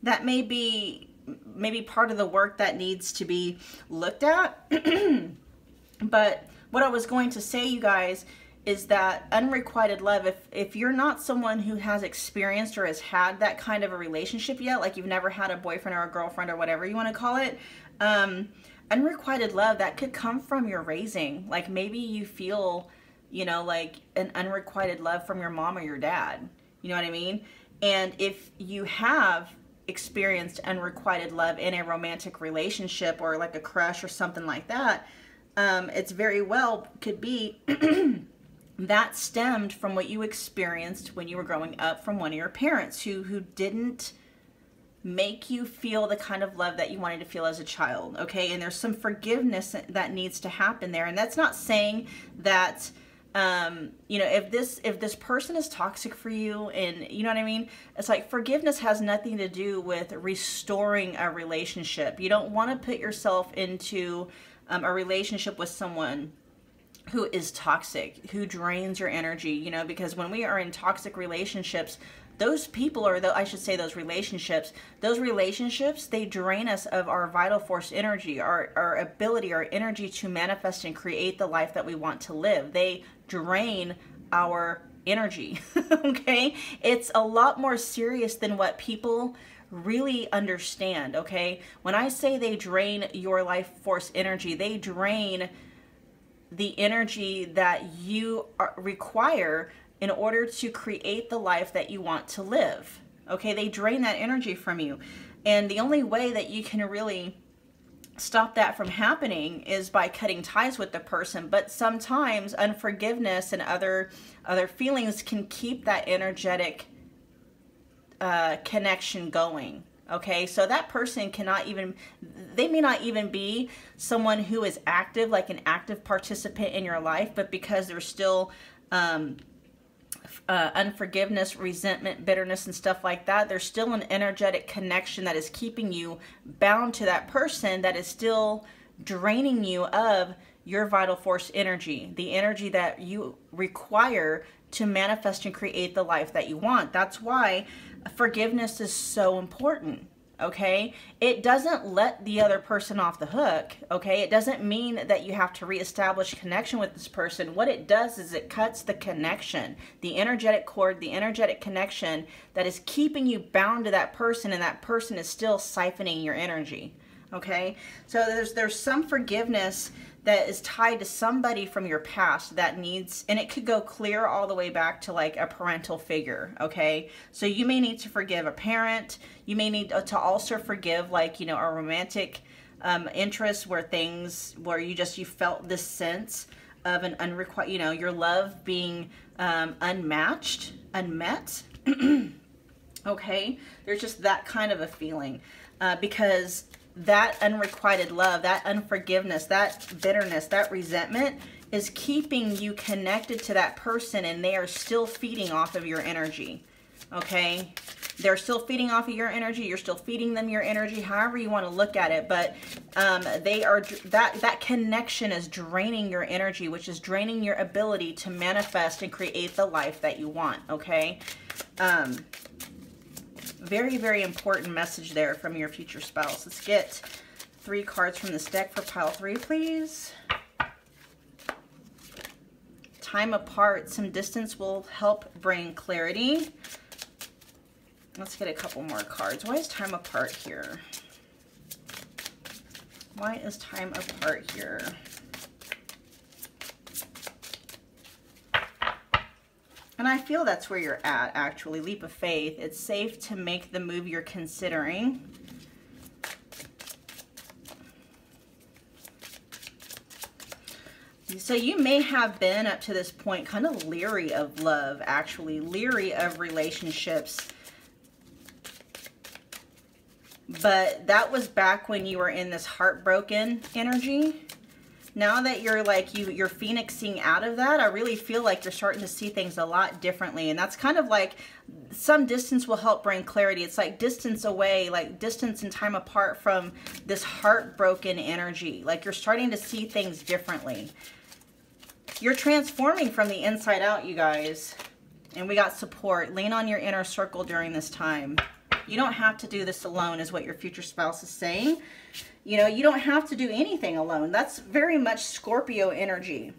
That may be maybe part of the work that needs to be looked at. But what I was going to say, you guys, is that unrequited love, if you're not someone who has experienced or has had that kind of a relationship yet, like you've never had a boyfriend or a girlfriend or whatever you want to call it, unrequited love, that could come from your raising. Like maybe you feel, you know, like an unrequited love from your mom or your dad. You know what I mean? And if you have experienced unrequited love in a romantic relationship or like a crush or something like that, it's very well could be that stemmed from what you experienced when you were growing up from one of your parents who didn't make you feel the kind of love that you wanted to feel as a child. Okay, and there's some forgiveness that needs to happen there. And that's not saying that you know, if this person is toxic for you, and you know what I mean, it's like forgiveness has nothing to do with restoring a relationship. You don't want to put yourself into a relationship with someone who is toxic, who drains your energy, you know, because when we are in toxic relationships, those people, or I should say those relationships, they drain us of our vital force energy, our ability, our energy to manifest and create the life that we want to live. They drain our energy, okay? It's a lot more serious than what people really understand, okay? When I say they drain your life force energy, they drain the energy that you require in order to create the life that you want to live. Okay, they drain that energy from you. And the only way that you can really stop that from happening is by cutting ties with the person. But sometimes unforgiveness and other feelings can keep that energetic connection going. Okay, so that person cannot even, they may not even be someone who is active, like an active participant in your life, but because there's still unforgiveness, resentment, bitterness, and stuff like that, there's still an energetic connection that is keeping you bound to that person, that is still draining you of your vital force energy, the energy that you require to manifest and create the life that you want. That's why forgiveness is so important. Okay, it doesn't let the other person off the hook. Okay, it doesn't mean that you have to reestablish connection with this person. What it does is it cuts the connection, the energetic cord, the energetic connection that is keeping you bound to that person, and that person is still siphoning your energy. Okay, so there's some forgiveness that is tied to somebody from your past that needs, and it could go clear all the way back to like a parental figure. Okay, so you may need to forgive a parent. You may need to also forgive, like, you know, a romantic interest where you felt this sense of an unrequited, you know, your love being unmatched, unmet. Okay, there's just that kind of a feeling because that unrequited love, that unforgiveness, that bitterness, that resentment is keeping you connected to that person, and they are still feeding off of your energy. Okay, they're still feeding off of your energy. You're still feeding them your energy, however you want to look at it. But they are, that connection is draining your energy, which is draining your ability to manifest and create the life that you want, okay? Very, very important message there from your future spouse. Let's get 3 cards from this deck for pile 3, please. Time apart. Some distance will help bring clarity. Let's get a couple more cards. Why is time apart here? Why is time apart here? And I feel that's where you're at, actually. Leap of faith. It's safe to make the move you're considering. So you may have been, up to this point, kind of leery of love, actually. Leery of relationships. But that was back when you were in this heartbroken energy. Now that you're like, you're phoenixing out of that, I really feel like you're starting to see things a lot differently. And that's kind of like, some distance will help bring clarity. It's like distance away, like distance and time apart from this heartbroken energy. Like you're starting to see things differently. You're transforming from the inside out, you guys. And we got support. Lean on your inner circle during this time. You don't have to do this alone, is what your future spouse is saying. You know, you don't have to do anything alone. That's very much Scorpio energy.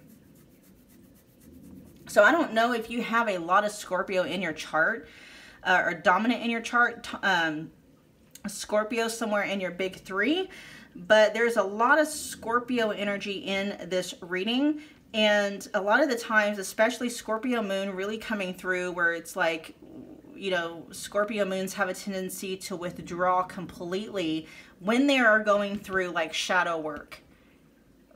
So I don't know if you have a lot of Scorpio in your chart, or dominant in your chart, Scorpio somewhere in your big 3, but there's a lot of Scorpio energy in this reading. And a lot of the times, especially Scorpio moon really coming through, where it's like, you know, Scorpio moons have a tendency to withdraw completely when they are going through like shadow work.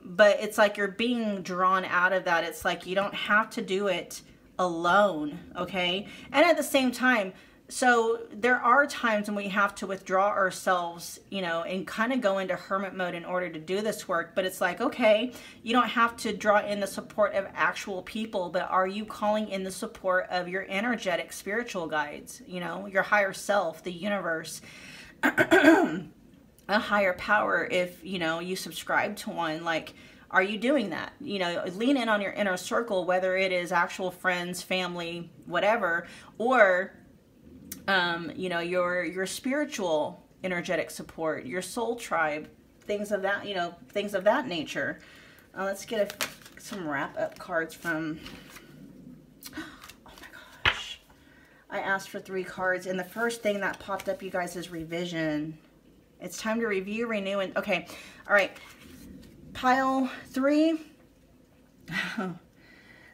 But it's like you're being drawn out of that. It's like you don't have to do it alone, okay? And at the same time, so there are times when we have to withdraw ourselves, you know, and kind of go into hermit mode in order to do this work. But it's like, okay, you don't have to draw in the support of actual people, but are you calling in the support of your energetic spiritual guides, you know, your higher self, the universe, a higher power, if, you know, you subscribe to one? Like, are you doing that? You know, lean in on your inner circle, whether it is actual friends, family, whatever, or you know, your spiritual energetic support, your soul tribe, things of that, you know, things of that nature. Let's get some wrap up cards from, oh my gosh, I asked for 3 cards, and the first thing that popped up, you guys, is revision. It's time to review, renew, and okay. All right, pile 3.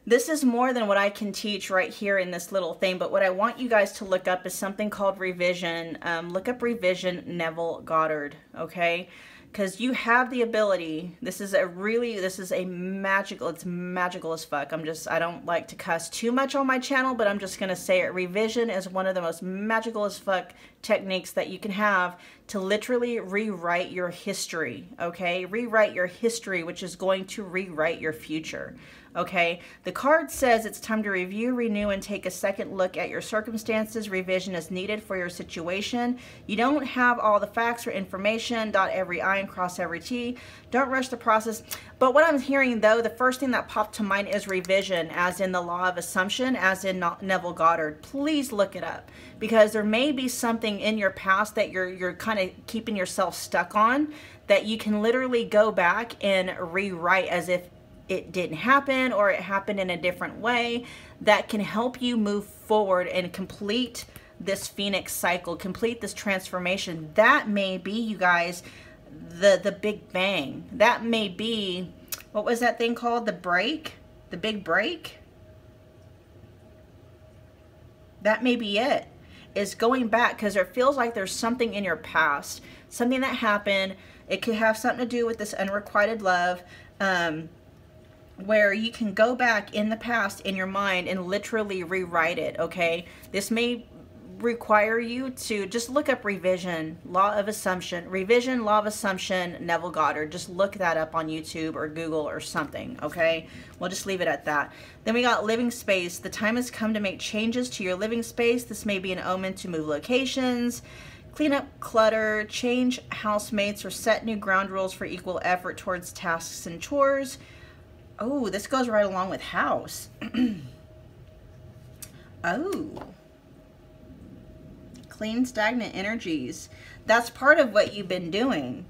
This is more than what I can teach right here in this little thing, but what I want you guys to look up is something called revision. Look up revision Neville Goddard, okay? Because you have the ability. This is a magical, it's magical as fuck. I don't like to cuss too much on my channel, but I'm just going to say it. Revision is one of the most magical as fuck techniques that you can have to literally rewrite your history, okay? Rewrite your history, which is going to rewrite your future. Okay, the card says it's time to review, renew, and take a second look at your circumstances. Revision is needed for your situation. You don't have all the facts or information. Dot every I and cross every T. Don't rush the process. But what I'm hearing, though, the first thing that popped to mind is revision, as in the law of assumption, as in Neville Goddard. Please look it up, because there may be something in your past that you're kind of keeping yourself stuck on, that you can literally go back and rewrite as if it didn't happen, or it happened in a different way, that can help you move forward and complete this phoenix cycle, complete this transformation. That may be, you guys, the big bang. That may be, what was that thing called? The break? The big break? That may be it. Is going back, because it feels like there's something in your past, something that happened. It could have something to do with this unrequited love, where you can go back in the past in your mind and literally rewrite it, okay? This may require you to just look up revision, law of assumption, revision, law of assumption, Neville Goddard. Just look that up on YouTube or Google or something, okay? We'll just leave it at that. Then we got living space. The time has come to make changes to your living space. This may be an omen to move locations, clean up clutter, change housemates, or set new ground rules for equal effort towards tasks and chores. Oh, this goes right along with house. Oh. Clean stagnant energies. That's part of what you've been doing.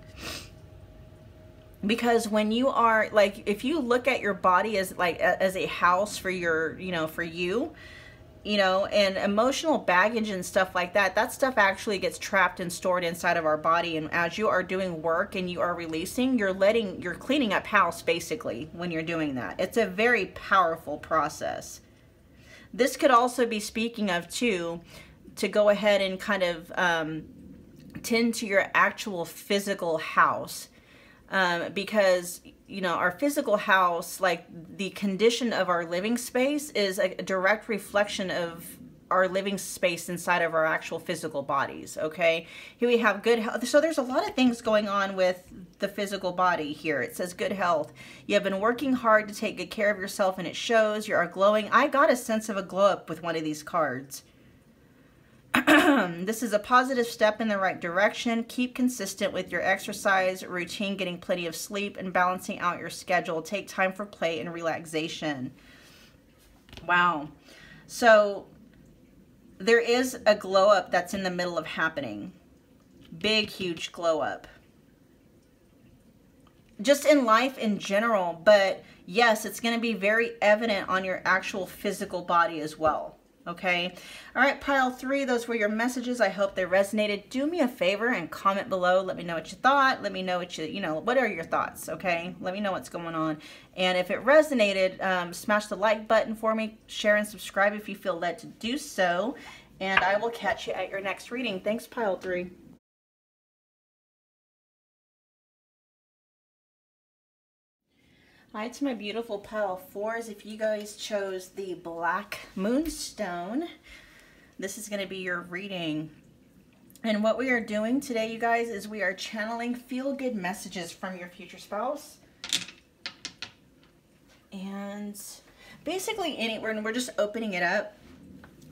Because when you are, like, if you look at your body as like as a house for your, you know, for you, and emotional baggage and stuff like that, that stuff actually gets trapped and stored inside of our body. And as you are doing work and you are releasing, you're cleaning up house basically when you're doing that. It's a very powerful process. This could also be speaking of too, to go ahead and kind of tend to your actual physical house. Because, our physical house, like the condition of our living space is a direct reflection of our living space inside of our actual physical bodies, okay? Here we have good health. So there's a lot of things going on with the physical body here. It says good health. You have been working hard to take good care of yourself and it shows. You are glowing. I got a sense of a glow up with one of these cards. This is a positive step in the right direction. Keep consistent with your exercise routine, getting plenty of sleep, and balancing out your schedule. Take time for play and relaxation. Wow. So there is a glow up that's in the middle of happening. Big, huge glow up. Just in life in general, but yes, it's going to be very evident on your actual physical body as well. Okay. All right, pile 3, those were your messages. I hope they resonated. Do me a favor and comment below. Let me know what you thought. Let me know what what are your thoughts, okay? Let me know what's going on. And if it resonated, smash the like button for me. Share and subscribe if you feel led to do so. And I will catch you at your next reading. Thanks, pile 3. Hi to my beautiful pile 4s. If you guys chose the black moonstone, this is going to be your reading. And what we are doing today, you guys, is we are channeling feel-good messages from your future spouse. And basically, we're just opening it up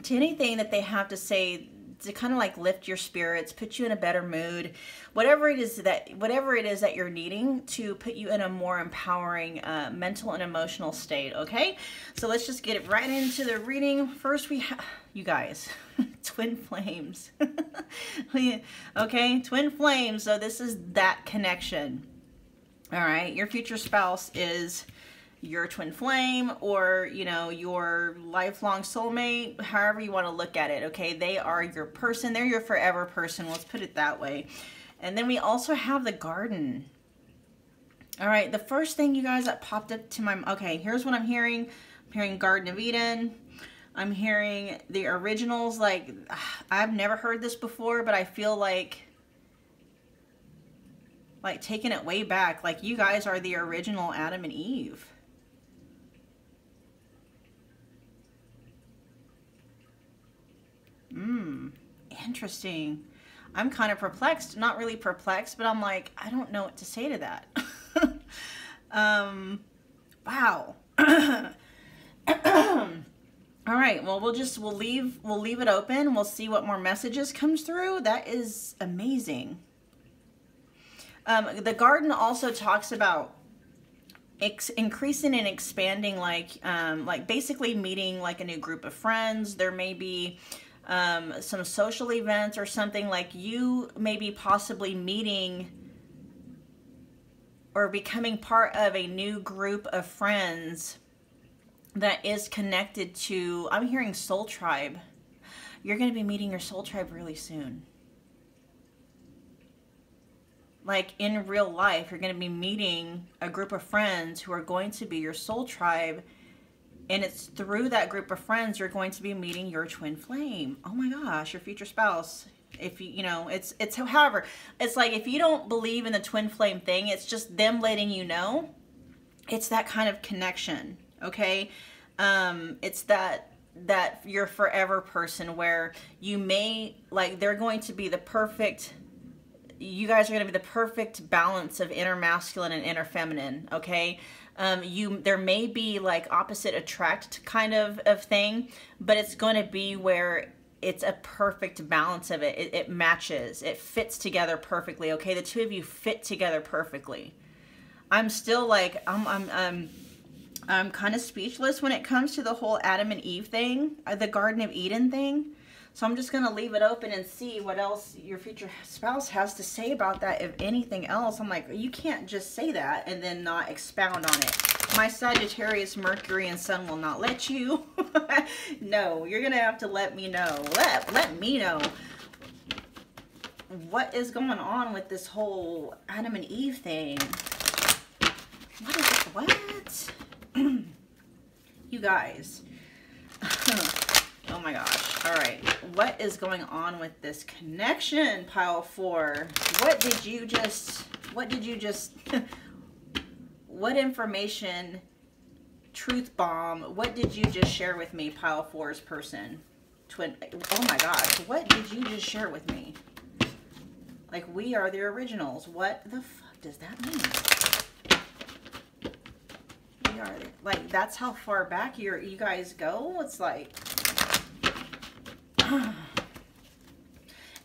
to anything that they have to say to kind of like lift your spirits, put you in a better mood, whatever it is that you're needing to put you in a more empowering mental and emotional state. Okay, so let's just get it right into the reading. First, we have, you guys, twin flames. Okay, twin flames. So this is that connection. All right, your future spouse is your twin flame, or your lifelong soulmate, however you want to look at it. Okay, they are your person. They're your forever person. Let's put it that way. And then we also have the garden. All right, the first thing, you guys, that popped up to my, okay, here's what I'm hearing. I'm hearing Garden of Eden. I'm hearing the originals. Like, I've never heard this before, but I feel like taking it way back, like you guys are the original Adam and Eve. Interesting. I'm kind of perplexed. Not really perplexed, but I'm like, I don't know what to say to that. Wow. All right. Well, we'll leave it open. We'll see what more messages comes through. That is amazing. The garden also talks about increasing and expanding, like basically meeting like a new group of friends. There may be some social events or something, like you maybe possibly meeting or becoming part of a new group of friends that is connected to, I'm hearing soul tribe. You're going to be meeting your soul tribe really soon. Like in real life, you're going to be meeting a group of friends who are going to be your soul tribe. And it's through that group of friends you're going to be meeting your twin flame. Oh my gosh, your future spouse. If it's however, it's like if you don't believe in the twin flame thing, it's just them letting you know. It's that kind of connection, okay? It's that that your forever person, where you may, like, they're going to be the perfect, you guys are going to be the perfect balance of inner masculine and inner feminine, okay? There may be like opposite attract kind of thing, but it's going to be where it's a perfect balance of it. It matches, it fits together perfectly, okay? The two of you fit together perfectly. I'm still like, I'm kind of speechless when it comes to the whole Adam and Eve thing, the Garden of Eden thing. So I'm just going to leave it open and see what else your future spouse has to say about that, if anything else. I'm like, you can't just say that and then not expound on it. My Sagittarius, Mercury, and Sun will not let you. No, you're going to have to let me know. Let me know what is going on with this whole Adam and Eve thing. What is it? What? You guys. Oh my gosh. All right. What is going on with this connection, pile 4? What did you just what information, truth bomb, what did you just share with me, pile 4's person? Twin, oh my gosh. What did you just share with me? Like, we are the originals. What the fuck does that mean? We are, like, that's how far back you guys go? It's like,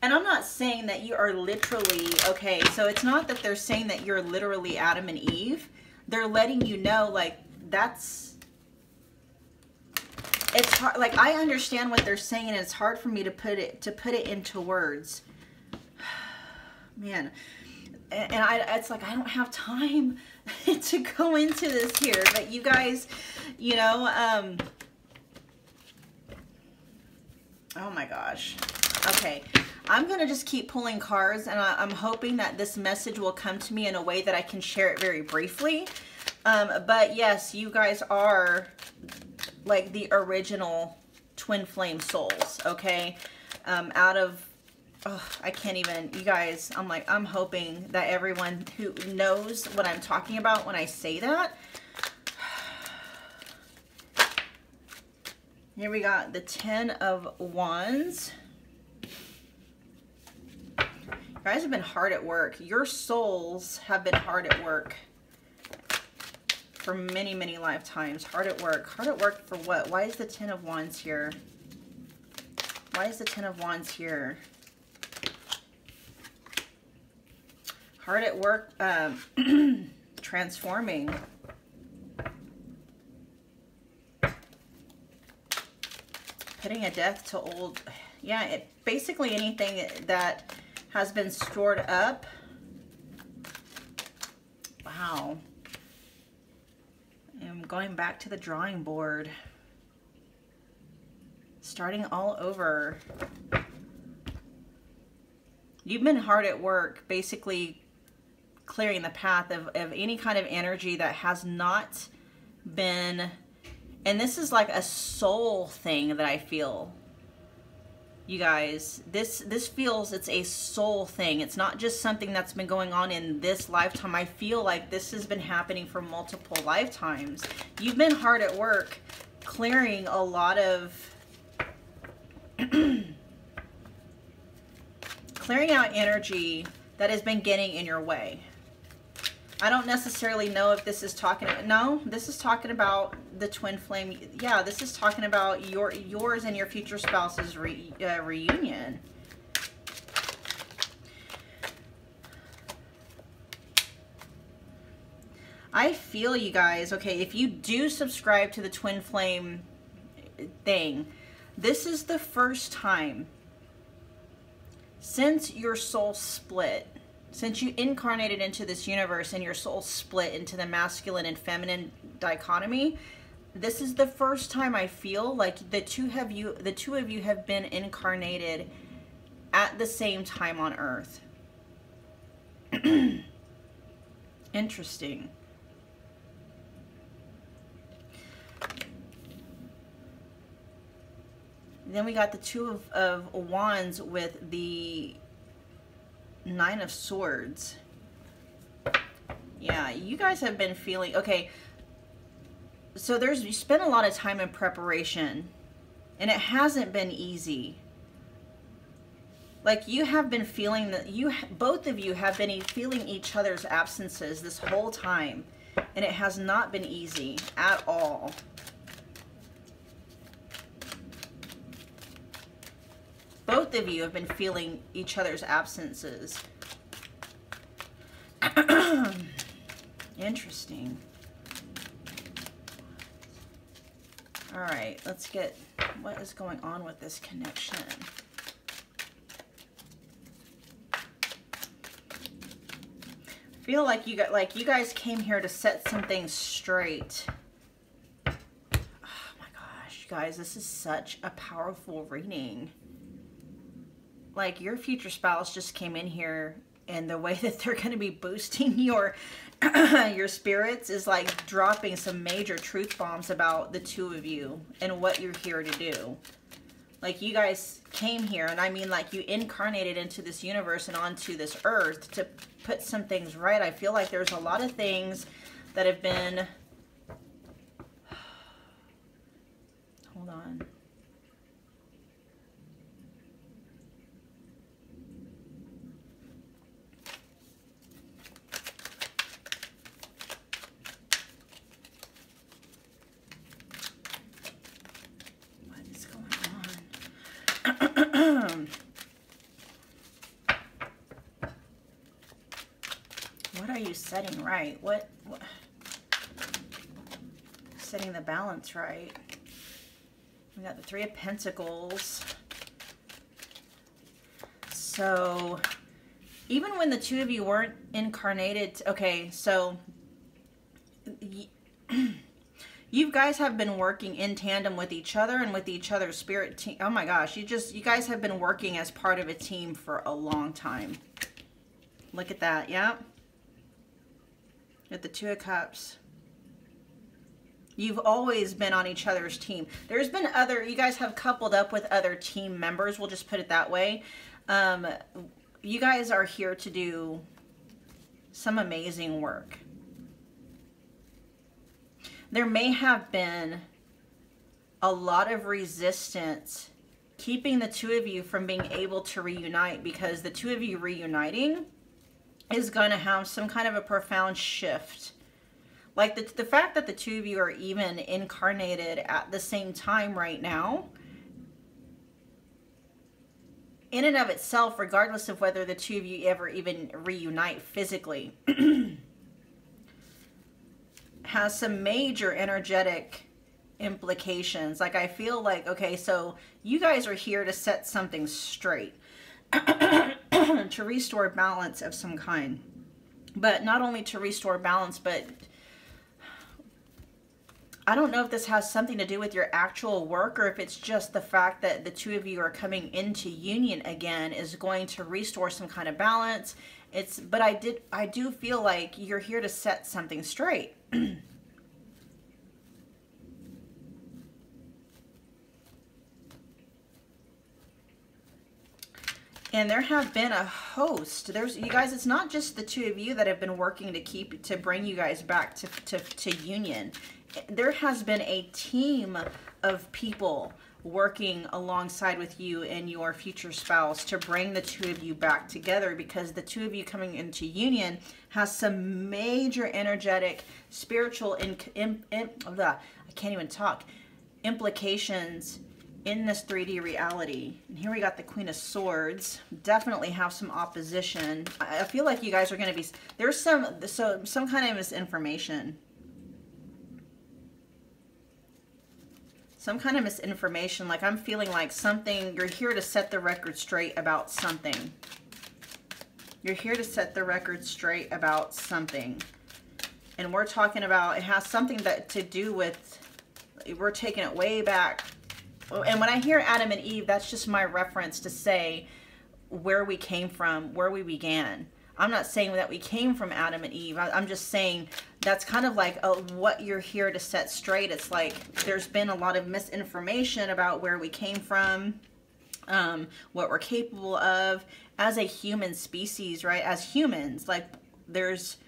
and I'm not saying that you are literally, okay, so it's not that they're saying that you're literally Adam and Eve. They're letting you know, like, it's hard, like, I understand what they're saying, and it's hard for me to put it into words. Man, and it's like, I don't have time to go into this here, but you guys, you know, oh my gosh. Okay, I'm going to just keep pulling cards, and I'm hoping that this message will come to me in a way that I can share it very briefly. But yes, you guys are like the original twin flame souls, okay? Out of, oh, I can't even, you guys, I'm hoping that everyone who knows what I'm talking about when I say that. Here we got the 10 of Wands. You guys have been hard at work. Your souls have been hard at work for many, many lifetimes. Hard at work. Hard at work for what? Why is the 10 of Wands here? Why is the 10 of Wands here? Hard at work, transforming. Putting a death to old, yeah, basically anything that has been stored up. Wow. I'm going back to the drawing board. Starting all over. You've been hard at work, basically clearing the path of any kind of energy that has not been, and this is like a soul thing that I feel. You guys, this feels, it's a soul thing. It's not just something that's been going on in this lifetime. I feel like this has been happening for multiple lifetimes. You've been hard at work clearing a lot of clearing out energy that has been getting in your way. I don't necessarily know if this is talking, no, this is talking about the twin flame. Yeah, this is talking about yours and your future spouse's reunion. I feel, you guys, okay, if you do subscribe to the twin flame thing, this is the first time since your soul split, since you incarnated into this universe and your soul split into the masculine and feminine dichotomy, this is the first time I feel like the two of you have been incarnated at the same time on Earth. Interesting. Then we got the 2 of Wands with the 9 of Swords. Yeah, you guys have been feeling, okay, so you spent a lot of time in preparation And it hasn't been easy. Like, you have been feeling that both of you have been feeling each other's absences this whole time. And it has not been easy at all. Both of you have been feeling each other's absences. Interesting. All right, let's get what is going on with this connection. I feel like you guys came here to set some things straight. Oh my gosh, you guys, this is such a powerful reading. Like, your future spouse just came in here, and the way that they're going to be boosting your your spirits is like dropping some major truth bombs about the two of you and what you're here to do. Like, you guys came here, and I mean, like, you incarnated into this universe and onto this earth to put some things right. I feel like there's a lot of things that have been... Hold on. What are you setting right? What? Setting the balance right. We got the Three of Pentacles. So, even when the two of you weren't incarnated, okay, so you guys have been working in tandem with each other and with each other's spirit team. Oh my gosh, you guys have been working as part of a team for a long time. Look at that, yeah. With the Two of Cups. You've always been on each other's team. There's been you guys have coupled up with other team members, we'll just put it that way. You guys are here to do some amazing work. There may have been a lot of resistance keeping the two of you from being able to reunite, because the two of you reuniting is going to have some kind of a profound shift. Like, the fact that the two of you are even incarnated at the same time right now, in and of itself, regardless of whether the two of you ever even reunite physically, has some major energetic implications. Like, I feel like, okay, so you guys are here to set something straight. To restore balance of some kind. But not only to restore balance, but I don't know if this has something to do with your actual work, or if it's just the fact that the two of you are coming into union again is going to restore some kind of balance. But I do feel like you're here to set something straight. And there have been a host. You guys, it's not just the two of you that have been working to bring you guys back to union. There has been a team of people working alongside with you and your future spouse to bring the two of you back together, because the two of you coming into union has some major energetic, spiritual, I can't even talk, implications in this 3D reality. And here we got the Queen of Swords. Definitely have some opposition. I feel like you guys are going to be, there's some kind of misinformation. Some kind of misinformation. Like, I'm feeling like something, you're here to set the record straight about something. You're here to set the record straight about something. And we're talking about, it has something to do with, we're taking it way back. And when I hear Adam and Eve, that's just my reference to say where we came from, where we began. I'm not saying that we came from Adam and Eve. I'm just saying that's kind of like what you're here to set straight. It's like there's been a lot of misinformation about where we came from, what we're capable of as a human species, right? As humans, like there's,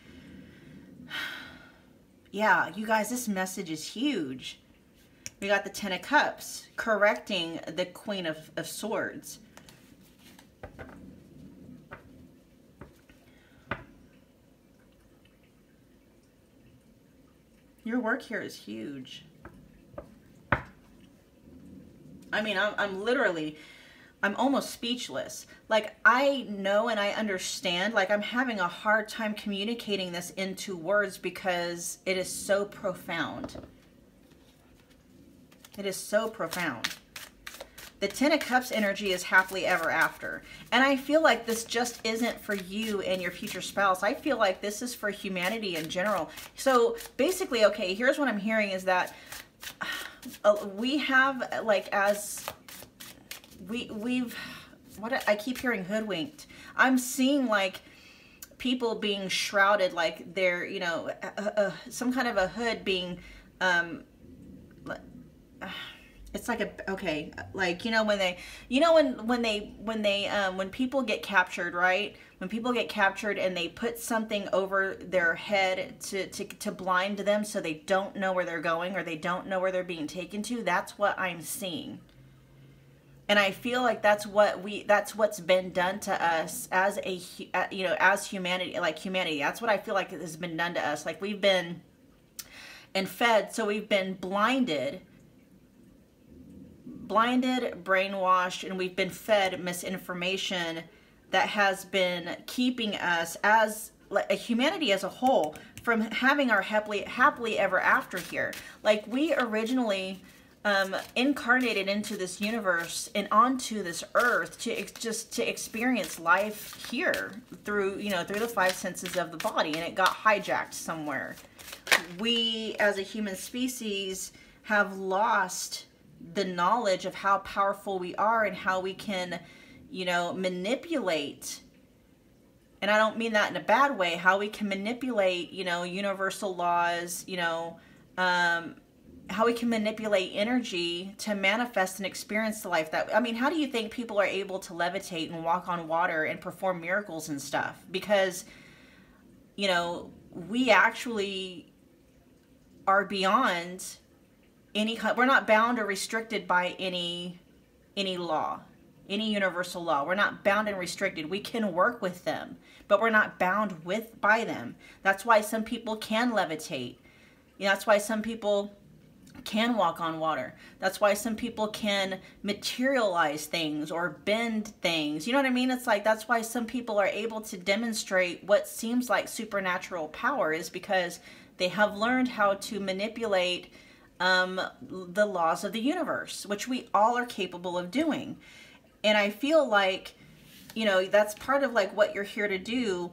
yeah, you guys, this message is huge. We got the Ten of Cups, correcting the Queen of Swords. Your work here is huge. I mean, I'm almost speechless. Like, I know and I understand, like, I'm having a hard time communicating this into words because it is so profound. It is so profound. The Ten of Cups energy is happily ever after. And I feel like this just isn't for you and your future spouse. I feel like this is for humanity in general. So basically, okay, here's what I'm hearing is that we have, like, as I keep hearing hoodwinked. I'm seeing, like, people being shrouded, like they're, you know, some kind of a hood being, it's like a, okay, like, you know, when they, you know, when people get captured, right? When people get captured and they put something over their head to blind them so they don't know where they're going or they don't know where they're being taken to, that's what I'm seeing. And I feel like that's what's been done to us as a, you know, as humanity, like humanity. That's what I feel like has been done to us. Like, we've been and fed, so we've been blinded, brainwashed, and we've been fed misinformation that has been keeping us as a humanity as a whole from having our happily ever after here. Like, we originally incarnated into this universe and onto this earth to experience life here through, you know, through the five senses of the body, and it got hijacked somewhere. We as a human species have lost the knowledge of how powerful we are and how we can, you know, manipulate, and I don't mean that in a bad way, how we can manipulate, you know, universal laws, you know, how we can manipulate energy to manifest and experience the life that, I mean, how do you think people are able to levitate and walk on water and perform miracles and stuff? Because, you know, we actually are beyond any, we're not bound or restricted by any law, any universal law. We're not bound and restricted. We can work with them, but we're not bound by them. That's why some people can levitate. You know, that's why some people can walk on water. That's why some people can materialize things or bend things. You know what I mean? It's like, that's why some people are able to demonstrate what seems like supernatural power, is because they have learned how to manipulate the laws of the universe, which we all are capable of doing. And I feel like, you know, that's part of like what you're here to do,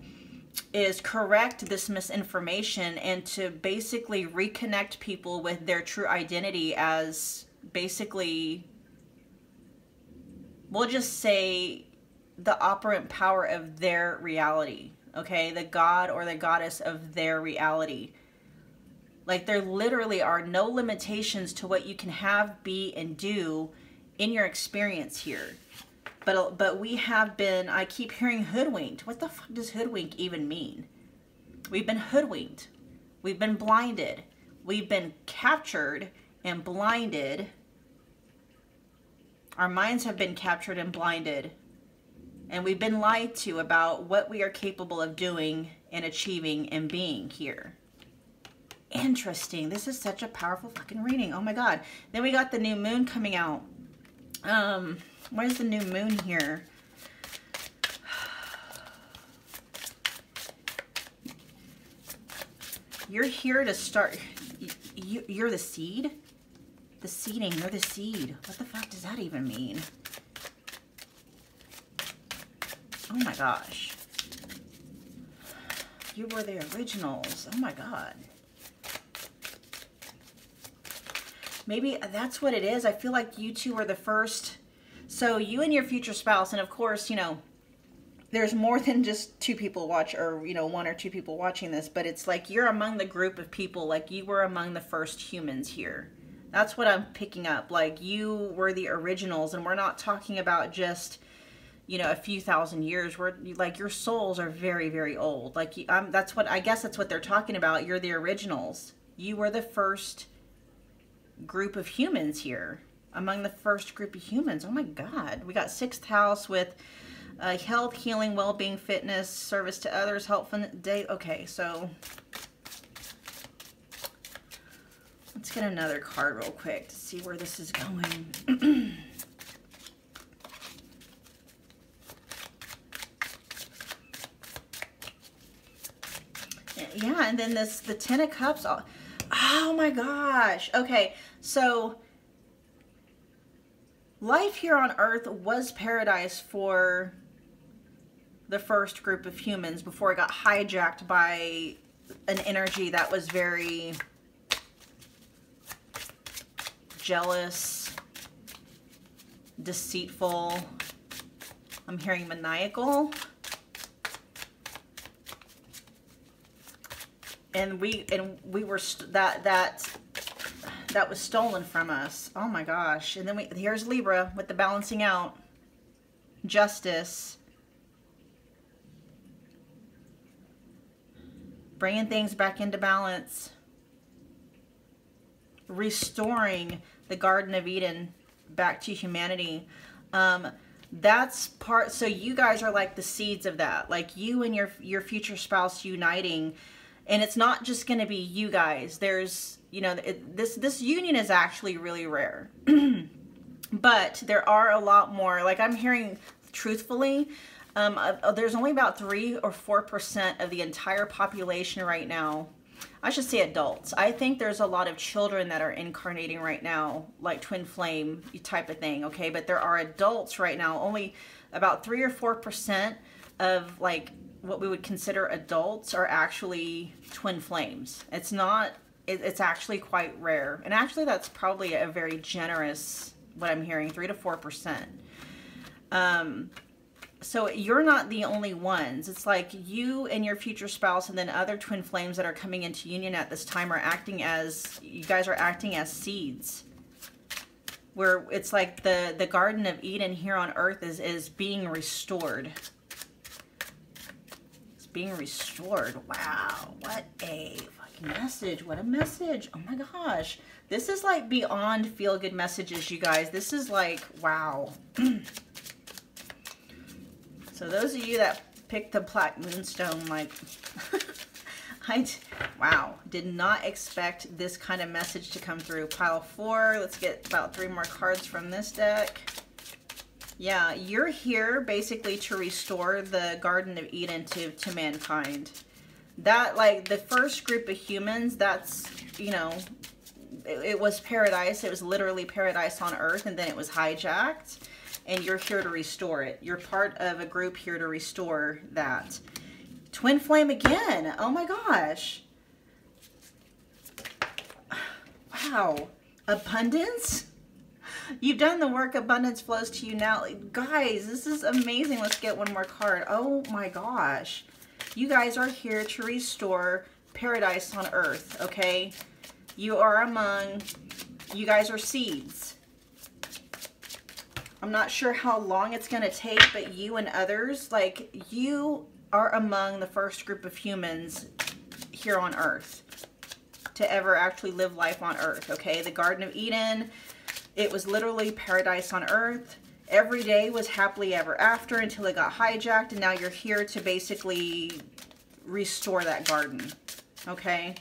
is correct this misinformation and to basically reconnect people with their true identity as basically, we'll just say, the operant power of their reality, okay? The god or the goddess of their reality. Like, there literally are no limitations to what you can have, be, and do in your experience here. But we have been, I keep hearing hoodwinked. What the fuck does hoodwink even mean? We've been hoodwinked. We've been blinded. We've been captured and blinded. Our minds have been captured and blinded. And we've been lied to about what we are capable of doing and achieving and being here. Interesting. This is such a powerful fucking reading. Oh my God. Then we got the new moon coming out. Where's the new moon here? You're here to start. You're the seed? The seeding. You're the seed. What the fuck does that even mean? Oh my gosh. You were the originals. Oh my God. Maybe that's what it is. I feel like you two were the first. So you and your future spouse, and of course, you know, there's more than just two people watch, or, you know, one or two people watching this, but it's like you're among the group of people, like you were among the first humans here. That's what I'm picking up. Like, you were the originals, and we're not talking about just, you know, a few thousand years. We're like, your souls are very, very old. Like, that's what, I guess that's what they're talking about. You're the originals. You were the first group of humans here. Among the first group of humans. Oh my God. We got 6th house with health, healing, well-being, fitness, service to others, helpful day. Okay, so let's get another card real quick to see where this is going. Yeah, and then the 10 of Cups. Oh my gosh. Okay, so life here on Earth was paradise for the first group of humans before it got hijacked by an energy that was very jealous, deceitful. I'm hearing maniacal. And we were that was stolen from us. Oh my gosh. And then here's Libra with the balancing out. Justice. Bringing things back into balance. Restoring the Garden of Eden back to humanity. That's part, so you guys are like the seeds of that. Like you and your future spouse uniting. And it's not just going to be you guys. There's, you know, this union is actually really rare. But there are a lot more. Like I'm hearing, truthfully, there's only about 3 or 4% of the entire population right now. I should say adults. I think there's a lot of children that are incarnating right now, like twin flame type of thing, okay? But there are adults right now. Only about 3 or 4% of like what we would consider adults are actually twin flames. It's not, it's actually quite rare. And actually that's probably a very generous, what I'm hearing, 3 to 4%. So you're not the only ones. It's like you and your future spouse and then other twin flames that are coming into union at this time are acting as, you guys are acting as seeds. Where it's like the Garden of Eden here on Earth is being restored. Being restored. Wow, what a fucking message. What a message. Oh my gosh. This is like beyond feel-good messages, you guys. This is like, wow. So those of you that picked the Black Moonstone, like, wow, did not expect this kind of message to come through. Pile 4. Let's get about 3 more cards from this deck. Yeah, you're here basically to restore the Garden of Eden to mankind. That, like, the first group of humans, that's, you know, it was paradise. It was literally paradise on Earth, and then it was hijacked. And you're here to restore it. You're part of a group here to restore that. Twin flame again. Oh my gosh. Wow. Abundance? You've done the work. Abundance flows to you now. Guys, this is amazing. Let's get one more card. Oh my gosh. You guys are here to restore paradise on Earth, okay? You are among, you guys are seeds. I'm not sure how long it's going to take, but you and others, like, you are among the first group of humans here on Earth to ever actually live life on Earth, okay? The Garden of Eden, it was literally paradise on Earth. Every day was happily ever after until it got hijacked, and now you're here to basically restore that garden, okay?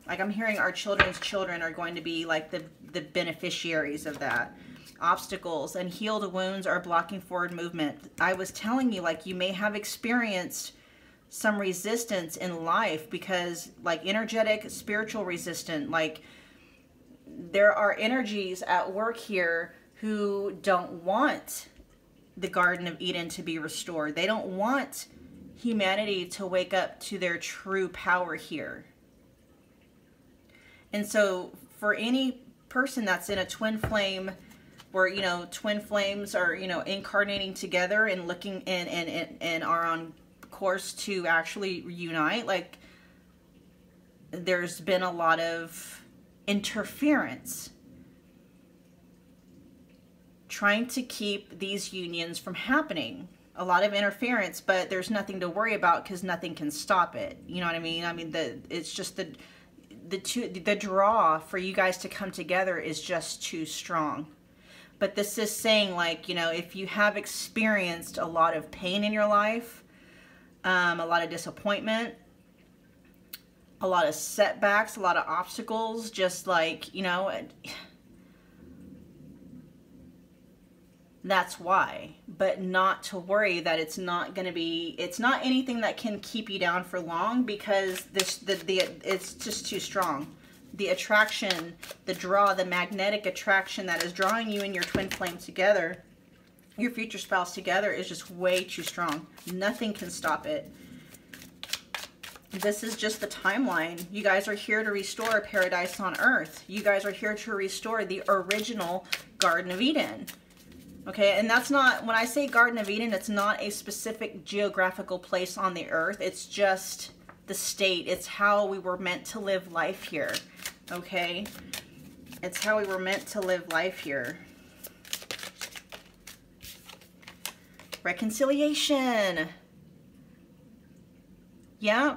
Like, I'm hearing our children's children are going to be like the beneficiaries of that. Obstacles and healed wounds are blocking forward movement. I was telling you, like, you may have experienced some resistance in life because, like, energetic, spiritual resistance, like, there are energies at work here who don't want the Garden of Eden to be restored. They don't want humanity to wake up to their true power here. And so for any person that's in a twin flame where, you know, twin flames are, you know, incarnating together and looking and are on course to actually reunite, like, there's been a lot of interference trying to keep these unions from happening. A lot of interference, but there's nothing to worry about because nothing can stop it. You know what I mean? I mean, it's just the draw for you guys to come together is just too strong. But this is saying, like, you know, if you have experienced a lot of pain in your life, a lot of disappointment, a lot of setbacks, a lot of obstacles, just like, you know, that's why. But not to worry that it's not going to be, it's not anything that can keep you down for long, because it's just too strong. The attraction, the draw, the magnetic attraction that is drawing you and your twin flame together, your future spouse together, is just way too strong. Nothing can stop it. This is just the timeline. You guys are here to restore paradise on earth. You guys are here to restore the original Garden of Eden. Okay, and that's not, when I say Garden of Eden, it's not a specific geographical place on the earth. It's just the state. It's how we were meant to live life here. Okay, it's how we were meant to live life here. Reconciliation. Yeah.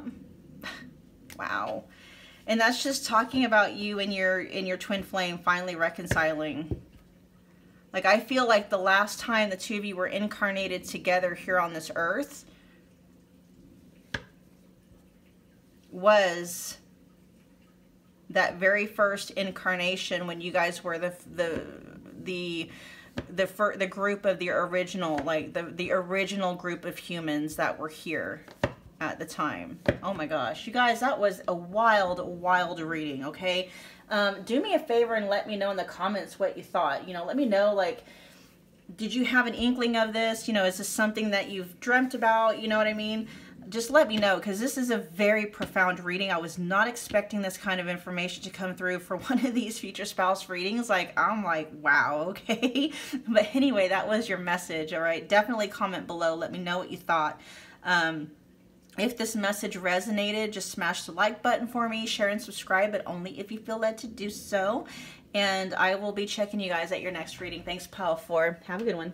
Wow. And that's just talking about you and your twin flame finally reconciling. Like, I feel like the last time the two of you were incarnated together here on this earth was that very first incarnation, when you guys were the group of the original, like the original group of humans that were here at the time. Oh my gosh, you guys, that was a wild reading. Okay, do me a favor and let me know in the comments what you thought. You know, let me know, like, did you have an inkling of this? You know, is this something that you've dreamt about? You know what I mean? Just let me know, because this is a very profound reading. I was not expecting this kind of information to come through for one of these future spouse readings. Like, I'm like, wow, okay. But anyway, that was your message. All right, definitely comment below. Let me know what you thought. If this message resonated, just smash the like button for me, share and subscribe, but only if you feel led to do so. And I will be checking you guys at your next reading. Thanks, Pile 4. Have a good one.